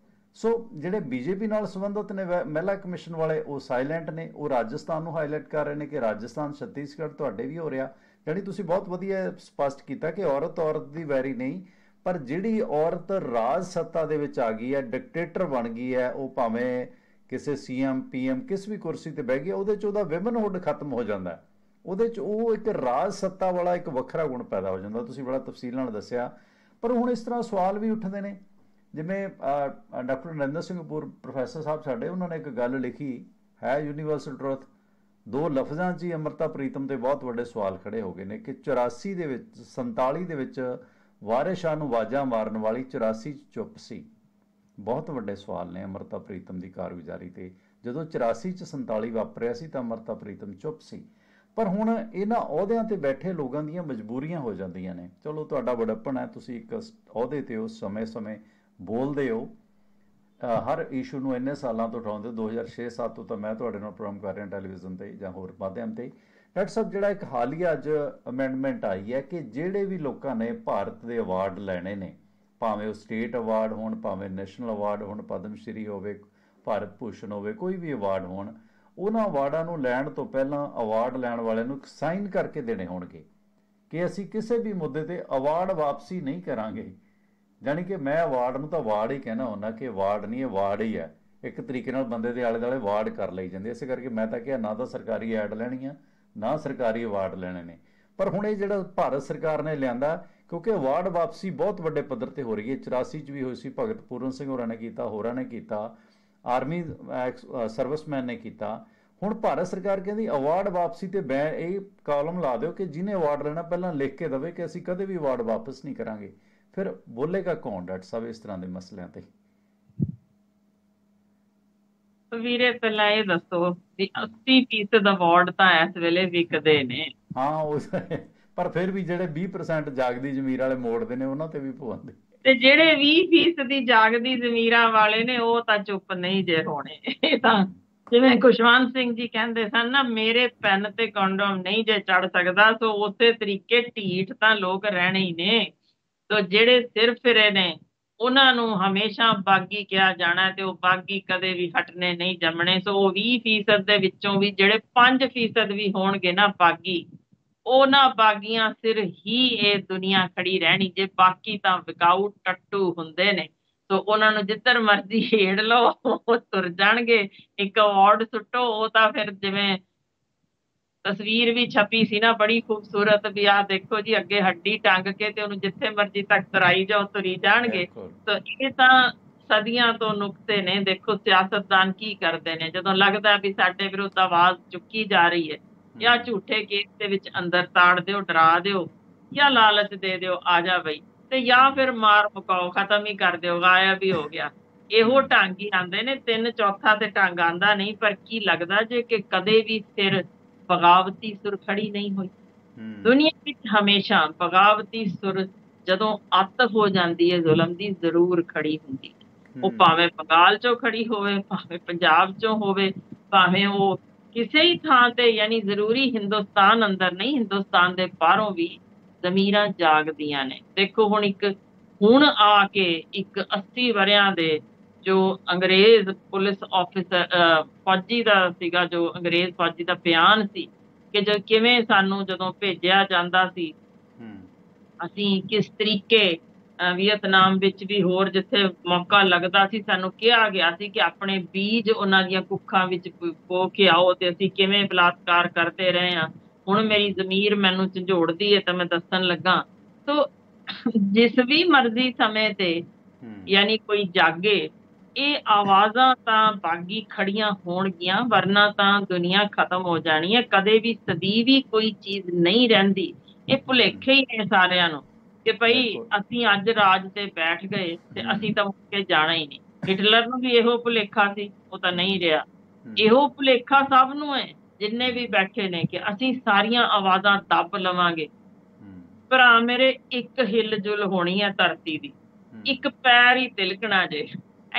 [SPEAKER 1] ਸੋ ਜਿਹੜੇ ਬੀਜੇਪੀ ਨਾਲ ਸੰਬੰਧਿਤ ਨੇ ਮਹਿਲਾ ਕਮਿਸ਼ਨ ਵਾਲੇ, ਉਹ ਸਾਇਲੈਂਟ ਨੇ, ਉਹ ਰਾਜਸਥਾਨ ਨੂੰ ਹਾਈਲਾਈਟ ਕਰ ਰਹੇ ਨੇ ਕਿ ਰਾਜਸਥਾਨ, ਛੱਤੀਸਗੜ੍ਹ ਤੁਹਾਡੇ ਵੀ ਹੋ ਰਿਹਾ। ਜਾਣੀ ਤੁਸੀਂ ਬਹੁਤ ਵਧੀਆ ਸਪਸ਼ਟ ਕੀਤਾ ਕਿ ਔਰਤ ਦੀ ਵੈਰੀ ਨਹੀਂ, ਪਰ ਜਿਹੜੀ ਔਰਤ ਰਾਜ ਸੱਤਾ ਦੇ ਵਿੱਚ ਆ ਗਈ ਹੈ, ਡਿਕਟੇਟਰ ਬਣ ਗਈ ਹੈ, ਉਹ ਭਾਵੇਂ ਕਿਸੇ CM PM ਕਿਸ ਵੀ ਕੁਰਸੀ ਤੇ ਬਹਿ ਗਈ, ਉਹਦੇ 'ਚ ਉਹਦਾ ਵਿਮਨਹੁੱਡ ਖਤਮ ਹੋ ਜਾਂਦਾ, ਉਹਦੇ 'ਚ ਉਹ ਇੱਕ ਰਾਜ ਸੱਤਾ ਵਾਲਾ ਇੱਕ ਵੱਖਰਾ ਗੁਣ ਪੈਦਾ ਹੋ ਜਾਂਦਾ। ਤੁਸੀਂ ਬੜਾ ਤਫਸੀਲ ਨਾਲ ਦੱਸਿਆ। ਪਰ ਹੁਣ ਇਸ ਤਰ੍ਹਾਂ ਸਵਾਲ ਵੀ ਉੱਠਦੇ ਨੇ, ਜਿਵੇਂ ਡਾਕਟਰ ਨਰਿੰਦਰ ਸਿੰਘ ਕਪੂਰ ਪ੍ਰੋਫੈਸਰ ਸਾਹਿਬ ਸਾਡੇ, ਉਹਨਾਂ ਨੇ ਇੱਕ ਗੱਲ ਲਿਖੀ ਹੈ ਯੂਨੀਵਰਸਲ ਟਰੂਥ, 2 ਲਫ਼ਜ਼ਾਂ 'ਚ ਹੀ ਅੰਮ੍ਰਿਤਾ ਪ੍ਰੀਤਮ ਤੇ ਬਹੁਤ ਵੱਡੇ ਸਵਾਲ ਖੜੇ ਹੋ ਗਏ ਨੇ ਕਿ 84 ਦੇ ਵਿੱਚ, 47 ਦੇ ਵਿੱਚ ਵਾਰਿਸ ਸ਼ਾਹ ਨੂੰ ਆਵਾਜ਼ਾਂ ਮਾਰਨ ਵਾਲੀ 84 'ਚ ਚੁੱਪ ਸੀ। ਬਹੁਤ ਵੱਡੇ ਸਵਾਲ ਨੇ ਅੰਮ੍ਰਿਤਾ ਪ੍ਰੀਤਮ ਦੀ ਕਾਰਗੁਜ਼ਾਰੀ ਤੇ। ਜਦੋਂ 84 'ਚ 47 ਵਾਪਰਿਆ ਸੀ ਤਾਂ ਅੰਮ੍ਰਿਤਾ ਪ੍ਰੀਤਮ ਚੁੱਪ ਸੀ। ਪਰ ਹੁਣ ਇਹਨਾਂ ਅਹੁਦਿਆਂ ਤੇ ਬੈਠੇ ਲੋਕਾਂ ਦੀਆਂ ਮਜਬੂਰੀਆਂ ਹੋ ਜਾਂਦੀਆਂ ਨੇ। ਚਲੋ ਤੁਹਾਡਾ ਵਡੱਪਣ ਹੈ, ਤੁਸੀਂ ਇੱਕ ਅਹੁਦੇ ਤੇ ਹੋ, ਸਮੇਂ-ਸਮੇਂ ਬੋਲਦੇ ਹੋ, ਹਰ ਇਸ਼ੂ ਨੂੰ ਇੰਨੇ ਸਾਲਾਂ ਤੋਂ ਉਠਾਉਂਦੇ ਹੋ। 2006-07 ਤੋਂ ਤਾਂ ਮੈਂ ਤੁਹਾਡੇ ਨਾਲ ਪ੍ਰੋਗਰਾਮ ਕਰ ਰਿਹਾ ਟੈਲੀਵਿਜ਼ਨ ਤੇ ਜਾਂ ਹੋਰ ਮਾਧਿਅਮ ਤੇ। ਡਾਕਟਰ ਸਾਹਿਬ, ਜਿਹੜਾ ਇੱਕ ਹਾਲੀਆ ਅੱਜ ਅਮੈਂਡਮੈਂਟ ਆਈ ਹੈ ਕਿ ਜਿਹੜੇ ਵੀ ਲੋਕਾਂ ਨੇ ਭਾਰਤ ਦੇ ਅਵਾਰਡ ਲੈਣੇ ਨੇ, ਭਾਵੇਂ ਉਹ ਸਟੇਟ ਅਵਾਰਡ ਹੋਣ, ਭਾਵੇਂ ਨੈਸ਼ਨਲ ਅਵਾਰਡ ਹੋਣ, ਪਦਮ ਸ਼੍ਰੀ ਹੋਵੇ, ਭਾਰਤ ਭੂਸ਼ਣ ਹੋਵੇ, ਕੋਈ ਵੀ ਅਵਾਰਡ ਹੋਣ, ਉਹਨਾਂ ਅਵਾਰਡਾਂ ਨੂੰ ਲੈਣ ਤੋਂ ਪਹਿਲਾਂ ਅਵਾਰਡ ਲੈਣ ਵਾਲਿਆਂ ਨੂੰ ਸਾਈਨ ਕਰਕੇ ਦੇਣੇ ਹੋਣਗੇ ਕਿ ਅਸੀਂ ਕਿਸੇ ਵੀ ਮੁੱਦੇ ਤੇ ਅਵਾਰਡ ਵਾਪਸੀ ਨਹੀਂ ਕਰਾਂਗੇ। ਜਾਣੀ ਕਿ ਮੈਂ ਅਵਾਰਡ ਨੂੰ ਤਾਂ ਅਵਾਰਡ ਹੀ ਕਹਿਣਾ ਹੁੰਦਾ ਕਿ ਅਵਾਰਡ ਨਹੀਂ, ਅਵਾਰਡ ਹੀ ਹੈ। ਇੱਕ ਤਰੀਕੇ ਨਾਲ ਬੰਦੇ ਦੇ ਆਲੇ ਦੁਆਲੇ ਅਵਾਰਡ ਕਰ ਲਈ ਜਾਂਦੇ। ਇਸੇ ਕਰਕੇ ਮੈਂ ਤਾਂ ਕਿਹਾ ਨਾ ਤਾਂ ਸਰਕਾਰੀ ਐਡ ਲੈਣੀ ਆ, ਨਾ ਸਰਕਾਰੀ ਅਵਾਰਡ ਲੈਣੇ ਨੇ। ਪਰ ਹੁਣ ਇਹ ਜਿਹੜਾ ਭਾਰਤ ਸਰਕਾਰ ਨੇ ਲਿਆਂਦਾ, ਕਿਉਂਕਿ ਅਵਾਰਡ ਵਾਪਸੀ ਬਹੁਤ ਵੱਡੇ ਪੱਧਰ ਤੇ ਹੋ ਰਹੀ ਹੈ। 84 'ਚ ਵੀ ਹੋਈ ਸੀ, ਭਗਤ ਪੂਰਨ ਸਿੰਘ ਹੋਰਾਂ ਨੇ ਕੀਤਾ, ਹੋਰਾਂ ਨੇ ਕੀਤਾ, ਆਰਮੀ ਸਰਵਿਸਮੈਨ ਨੇ ਕੀਤਾ। ਹੁਣ ਭਾਰਤ ਸਰਕਾਰ ਕਹਿੰਦੀ ਅਵਾਰਡ ਵਾਪਸੀ ਤੇ ਇਹ ਕਾਲਮ ਲਾ ਦਿਓ ਕਿ ਜਿਹਨੇ ਅਵਾਰਡ ਲੈਣਾ ਪਹਿਲਾਂ ਲਿਖ ਕੇ ਦੇਵੇ ਕਿ ਅਸੀਂ ਕਦੇ ਵੀ ਅਵਾਰਡ ਵਾਪਸ ਨਹੀਂ ਕਰਾਂਗੇ। ਫਿਰ ਬੋਲੇਗਾ ਕੌਣ ਡਾਕਟਰ ਸਾਹਿਬ ਇਸ ਤਰ੍ਹਾਂ ਦੇ ਮਸਲਿਆਂ ਤੇ?
[SPEAKER 2] ਵੀਰੇ ਪਹਿਲਾਂ ਇਹ ਦੱਸੋ ਵੀ 80% ਅਵਾਰਡ ਤਾਂ ਇਸ ਵੇਲੇ ਵਿਕਦੇ ਨੇ।
[SPEAKER 1] ਹਾਂ, ਪਰ ਫਿਰ ਵੀ ਜਿਹੜੇ 20% ਜਾਗਦੀ ਜ਼ਮੀਰ ਵਾਲੇ ਮੋੜਦੇ ਨੇ, ਉਹਨਾਂ ਤੇ ਵੀ ਪਵਾਉਂਦੇ।
[SPEAKER 2] ਤੇ ਜਿਹੜੇ 20% ਜਾਗਦੀ ਜ਼ਮੀਰਾਂ ਵਾਲੇ ਨੇ ਉਹ ਤਾਂ ਚੁੱਪ ਨਹੀਂ ਜੇ ਹੋਣੇ। ਇਹ ਤਾਂ ਜਿਵੇਂ ਖੁਸ਼ਵੰਤ ਸਿੰਘ ਜੀ ਕਹਿੰਦੇ ਸਨ ਨਾ, ਮੇਰੇ ਪੈਨ ਤੇ ਕੰਡੋਮ ਨਹੀਂ ਜੇ ਚੜ ਸਕਦਾ, ਸੋ ਉਸੇ ਤਰੀਕੇ ਢੀਠ ਤਾਂ ਲੋਕ ਰਹਿਣੇ ਹੀ ਨੇ। ਤੋ ਜਿਹੜੇ ਸਿਰ ਫਿਰੇ ਨੇ ਉਹਨਾਂ ਨੂੰ ਹਮੇਸ਼ਾ ਬਾਗੀ ਕਿਹਾ ਜਾਣਾ, ਤੇ ਉਹ ਬਾਗੀ ਕਦੇ ਵੀ ਹਟਨੇ ਨਹੀਂ ਜੰਮਣੇ। ਸੋ ਉਹ 20% ਦੇ ਵਿੱਚੋਂ ਵੀ ਜਿਹੜੇ 5% ਵੀ ਹੋਣਗੇ ਨਾ ਬਾਗੀ, ਉਹਨਾਂ ਬਾਗੀਆਂ ਸਿਰ ਹੀ ਇਹ ਦੁਨੀਆ ਖੜੀ ਰਹਿਣੀ ਜੇ। ਬਾਕੀ ਤਾਂ ਵਿਕਾਊ ਟੱਟੂ ਹੁੰਦੇ ਨੇ, ਸੋ ਉਹਨਾਂ ਨੂੰ ਜਿੱਧਰ ਮਰਜ਼ੀ ਛੇੜ ਲਓ ਉਹ ਤੁਰ ਜਾਣਗੇ। ਇੱਕ ਅਵਾਰਡ ਸੁੱਟੋ, ਉਹ ਤਾਂ ਫਿਰ ਜਿਵੇਂ ਤਸਵੀਰ ਵੀ ਛਪੀ ਸੀ ਨਾ ਬੜੀ ਖੂਬਸੂਰਤ, ਵੀ ਆਹ ਦੇਖੋ ਜੀ ਅੱਗੇ ਹੱਡੀ ਟੰਗ ਕੇ ਤੇ ਉਹਨੂੰ ਜਿੱਥੇ ਮਰਜ਼ੀ ਤੱਕ ਤੁਰਾਈ ਜਾਓ, ਤੁਰੀ ਜਾਣਗੇ। ਤਾਂ ਇਹ ਤਾਂ ਸਦੀਆਂ ਤੋਂ ਨੁਕਤੇ ਨੇ। ਦੇਖੋ ਸਿਆਸਤਦਾਨ ਕੀ ਕਰਦੇ ਨੇ, ਜਦੋਂ ਲੱਗਦਾ ਵੀ ਸਾਡੇ ਵਿਰੁੱਧ ਆਵਾਜ਼ ਚੁੱਕੀ ਜਾ ਰਹੀ ਹੈ, ਜਾਂ ਝੂਠੇ ਕੇਸ ਦੇ ਵਿੱਚ ਅੰਦਰ ਤਾੜ ਦਿਓ, ਡਰਾ ਦਿਓ, ਜਾਂ ਲਾਲਚ ਦੇ ਦਿਓ ਆ ਜਾ ਬਈ, ਤੇ ਜਾਂ ਫਿਰ ਮਾਰ ਮੁਕਾਓ, ਖਤਮ ਹੀ ਕਰ ਦਿਓ, ਗਾਇਬ ਹੀ ਹੋ ਗਿਆ। ਇਹੋ ਢੰਗ ਹੀ ਆਉਂਦੇ ਨੇ, 3/4 ਤੇ ਢੰਗ ਆਉਂਦਾ ਨਹੀਂ। ਪਰ ਕੀ ਲੱਗਦਾ ਜੇ ਕਿ ਕਦੇ ਵੀ ਸਿਰ ਬਗਾਵਤੀ ਸੁਰ ਖੜੀ ਨਹੀਂ ਹੋਈ? ਦੁਨੀਆ ਵਿੱਚ ਹਮੇਸ਼ਾ ਬਗਾਵਤੀ ਸੁਰ ਜਦੋਂ ਅੱਤ ਹੋ ਜਾਂਦੀ ਹੈ ਜ਼ੁਲਮ ਦੀ, ਜ਼ਰੂਰ ਖੜੀ ਹੁੰਦੀ ਹੈ। ਉਹ ਭਾਵੇਂ ਬੰਗਾਲ ਚੋਂ ਖੜੀ ਹੋਵੇ, ਭਾਵੇਂ ਪੰਜਾਬ ਚੋਂ ਹੋਵੇ, ਭਾਵੇਂ ਉਹ ਕਿਸੇ ਹੀ ਥਾਂ ਤੇ, ਯਾਨੀ ਜ਼ਰੂਰੀ ਹਿੰਦੁਸਤਾਨ ਅੰਦਰ ਨਹੀਂ, ਹਿੰਦੁਸਤਾਨ ਦੇ ਬਾਹਰੋਂ ਵੀ ਜ਼ਮੀਰਾਂ ਜਾਗਦੀਆਂ ਨੇ। ਦੇਖੋ ਹੁਣ ਆ ਕੇ ਇੱਕ 80 ਵਰਿਆਂ ਦੇ ਜੋ ਅੰਗਰੇਜ਼ ਪੁਲਿਸ ਆਫਿਸਰ ਫੌਜੀ ਦਾ ਸੀਗਾ, ਜੋ ਅੰਗਰੇਜ਼ ਫੌਜੀ ਦਾ ਬਿਆਨ ਸੀ ਕਿ ਕਿਵੇਂ ਸਾਨੂੰ ਜਦੋਂ ਭੇਜਿਆ ਜਾਂਦਾ ਸੀ, ਅਸੀਂ ਕਿਸ ਤਰੀਕੇ ਵੀਅਤਨਾਮ ਵਿੱਚ ਵੀ ਹੋਰ ਜਿੱਥੇ ਮੌਕਾ ਲੱਗਦਾ ਸੀ ਸਾਨੂੰ ਕਿਹਾ ਗਿਆ ਸੀ ਕਿ ਆਪਣੇ ਬੀਜ ਉਹਨਾਂ ਦੀਆਂ ਕੁੱਖਾਂ ਵਿੱਚ ਬੋ ਕੇ ਆਓ, ਤੇ ਅਸੀਂ ਕਿਵੇਂ ਬਲਾਤਕਾਰ ਕਰਦੇ ਰਹੇ ਹਾਂ। ਹੁਣ ਮੇਰੀ ਜ਼ਮੀਰ ਮੈਨੂੰ ਝੰਜੋੜਦੀ ਹੈ ਤਾਂ ਮੈਂ ਦੱਸਣ ਲੱਗਾ। ਸੋ ਜਿਸ ਵੀ ਮਰਜ਼ੀ ਸਮੇਂ ਤੇ ਯਾਨੀ ਕੋਈ ਜਾਗੇ, ਇਹ ਆਵਾਜ਼ਾਂ ਤਾਂ ਬਾਗੀ ਖੜੀਆਂ ਹੋਣਗੀਆਂ, ਵਰਨਾ ਤਾਂ ਦੁਨੀਆ ਖਤਮ ਹੋ ਜਾਣੀ ਹੈ। ਕਦੇ ਵੀ ਸਦੀ ਵੀ ਕੋਈ ਚੀਜ਼ ਨਹੀਂ ਰਹਿੰਦੀ। ਇਹ ਭੁਲੇਖੇ ਹੀ ਨੇ ਸਾਰਿਆਂ ਨੂੰ ਕਿ ਭਈ ਅਸੀਂ ਅੱਜ ਰਾਜ ਤੇ ਬੈਠ ਗਏ ਤੇ ਅਸੀਂ ਤਾਂ ਮੁੜ ਕੇ ਜਾਣਾ ਹੀ ਨਹੀਂ। ਹਿਟਲਰ ਨੂੰ ਵੀ ਇਹੋ ਭੁਲੇਖਾ ਸੀ, ਉਹ ਤਾਂ ਨਹੀਂ ਰਿਹਾ। ਇਹੋ ਭੁਲੇਖਾ ਸਭ ਨੂੰ ਹੈ ਜਿੰਨੇ ਵੀ ਬੈਠੇ ਨੇ ਕਿ ਅਸੀਂ ਸਾਰੀਆਂ ਆਵਾਜ਼ਾਂ ਦੱਬ ਲਵਾਂਗੇ। ਭਰਾ ਮੇਰੇ, ਇੱਕ ਹਿਲ ਜੁਲ ਹੋਣੀ ਹੈ ਧਰਤੀ ਦੀ, ਇੱਕ ਪੈਰ ਹੀ ਤਿਲਕਣਾ ਜੇ,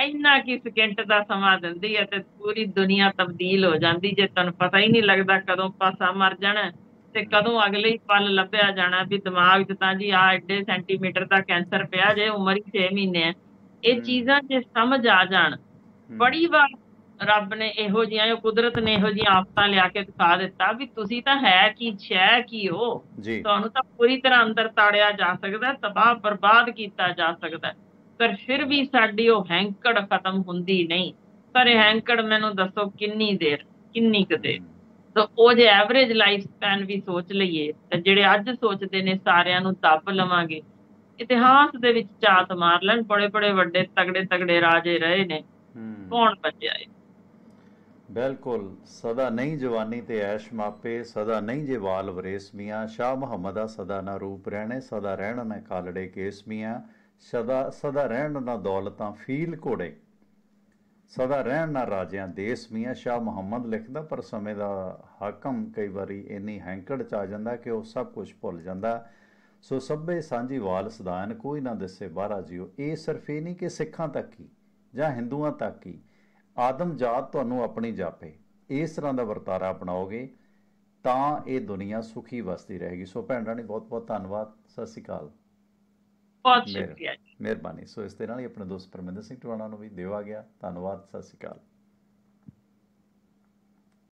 [SPEAKER 2] ਇੰਨਾ ਕੀ ਸਕਿੰਟ ਦਾ ਸਮਾਂ ਦਿੰਦੀ ਹੈ ਤੇ ਪੂਰੀ ਦੁਨੀਆ ਤਬਦੀਲ ਹੋ ਜਾਂਦੀ ਜੇ। ਤੁਹਾਨੂੰ ਪਤਾ ਹੀ ਨਹੀਂ ਲੱਗਦਾ ਕਦੋਂ ਪਾਸਾ ਮਰ ਜਾਣਾ ਤੇ ਕਦੋਂ ਅਗਲੇ ਹੀ ਪਲ ਲੱਭਿਆ ਜਾਣਾ ਵੀ ਦਿਮਾਗ 'ਚ ਤਾਂ ਜੀ ਆਹ ਐਡੇ ਸੈਂਟੀਮੀਟਰ ਦਾ ਕੈਂਸਰ ਪਿਆ ਜੇ, ਉਮਰ ਹੀ 6 ਮਹੀਨੇ ਹੈ। ਇਹ ਚੀਜ਼ਾਂ ਜੇ ਸਮਝ ਆ ਜਾਣ, ਬੜੀ ਵਾਰ ਰੱਬ ਨੇ ਇਹੋ ਜਿਹੀਆਂ, ਕੁਦਰਤ ਨੇ ਇਹੋ ਜਿਹੀਆਂ ਆਫਤਾਂ ਲਿਆ ਕੇ ਦਿਖਾ ਦਿੱਤਾ ਵੀ ਤੁਸੀਂ ਤਾਂ ਹੈ ਕੀ, ਸ਼ੈ ਕੀ ਹੋ। ਤੁਹਾਨੂੰ ਤਾਂ ਪੂਰੀ ਤਰ੍ਹਾਂ ਅੰਦਰ ਤਾੜਿਆ ਜਾ ਸਕਦਾ, ਤਬਾਹ ਬਰਬਾਦ ਕੀਤਾ ਜਾ ਸਕਦਾ, ਪਰ ਫਿਰ ਵੀ ਸਾਡੀ ਉਹ ਹੈਂਕੜ ਖਤਮ ਹੁੰਦੀ ਨਹੀਂ। ਪਰ ਇਹ ਹੈਂਕੜ ਮੈਨੂੰ ਦੱਸੋ ਕਿੰਨੀ ਦੇਰ, ਕਿੰਨੀ ਕੁ ਦੇਰ। ਤਾਂ ਉਹ ਜੇ ਐਵਰੇਜ ਲਾਈਫ ਸਪੈਨ ਵੀ ਸੋਚ ਲਈਏ ਤਾਂ ਜਿਹੜੇ ਅੱਜ ਸੋਚਦੇ ਨੇ ਸਾਰਿਆਂ ਨੂੰ ਦੱਬ ਲਵਾਂਗੇ, ਇਤਿਹਾਸ ਦੇ ਵਿੱਚ ਝਾਤ ਮਾਰ ਲੈਣ, ਬੜੇ ਬੜੇ ਵੱਡੇ ਤਗੜੇ ਤਗੜੇ ਰਾਜੇ ਰਹੇ ਨੇ, ਕੌਣ ਬਚਿਆ ਏ?
[SPEAKER 1] ਬਿਲਕੁਲ। ਸਦਾ ਨਹੀਂ ਜਵਾਨੀ ਤੇ ਐਸ਼ ਮਾਪੇ, ਸਦਾ ਨਹੀਂ ਜੇ ਵਾਲ ਵਰੇਸਮੀਆਂ, ਸ਼ਾਹ ਮੁਹੰਮਦਾ ਸਦਾ ਨਾ ਰੂਪ ਰਹਿਣੇ, ਸਦਾ ਰਹਿਣ ਨਾ ਖਾਲੜੇ ਕੇਸਮੀਆਂ, ਸਦਾ ਰਹਿਣ ਨਾ ਦੌਲਤਾਂ ਫੀਲ ਘੋੜੇ, ਸਦਾ ਰਹਿਣ ਨਾ ਰਾਜਿਆਂ ਦੇਸ ਮੀਆਂ। ਸ਼ਾਹ ਮੁਹੰਮਦ ਲਿਖਦਾ, ਪਰ ਸਮੇਂ ਦਾ ਹਾਕਮ ਕਈ ਵਾਰੀ ਇੰਨੀ ਹੈਂਕੜ 'ਚ ਆ ਜਾਂਦਾ ਕਿ ਉਹ ਸਭ ਕੁਝ ਭੁੱਲ ਜਾਂਦਾ। ਸੋ ਸਭੇ ਸਾਂਝੀ ਵਾਲ ਸਦਾਨ, ਕੋਈ ਨਾ ਦੱਸੇ ਬਾਹਰਾ ਜਿਓ। ਇਹ ਸਿਰਫ ਇਹ ਨਹੀਂ ਕਿ ਸਿੱਖਾਂ ਤੱਕ ਹੀ ਜਾਂ ਹਿੰਦੂਆਂ ਤੱਕ ਹੀ, ਆਦਮ ਜਾਤ ਤੁਹਾਨੂੰ ਆਪਣੀ ਜਾਪੇ, ਇਸ ਤਰ੍ਹਾਂ ਦਾ ਵਰਤਾਰਾ ਅਪਣਾਓਗੇ ਤਾਂ ਇਹ ਦੁਨੀਆ ਸੁਖੀ ਵਸਦੀ ਰਹੇਗੀ। ਸੋ ਭੈਣ ਰਾਣੀ, ਬਹੁਤ ਬਹੁਤ ਧੰਨਵਾਦ। ਸਤਿ ਸ਼੍ਰੀ ਅਕਾਲ।
[SPEAKER 2] ਬਹੁਤ ਸ਼ੁਕਰੀਆ।
[SPEAKER 1] ਮਿਹਰਬਾਨੀ। ਸੋ ਇਸ ਦੇ ਨਾਲ ਹੀ ਆਪਣੇ ਦੋਸਤ ਪਰਮਿੰਦਰ ਸਿੰਘ ਟਵਾਣਾ ਨੂੰ ਵੀ ਦਿਓ ਆ ਗਿਆ। ਧੰਨਵਾਦ। ਸਤਿ ਸ਼੍ਰੀ ਅਕਾਲ।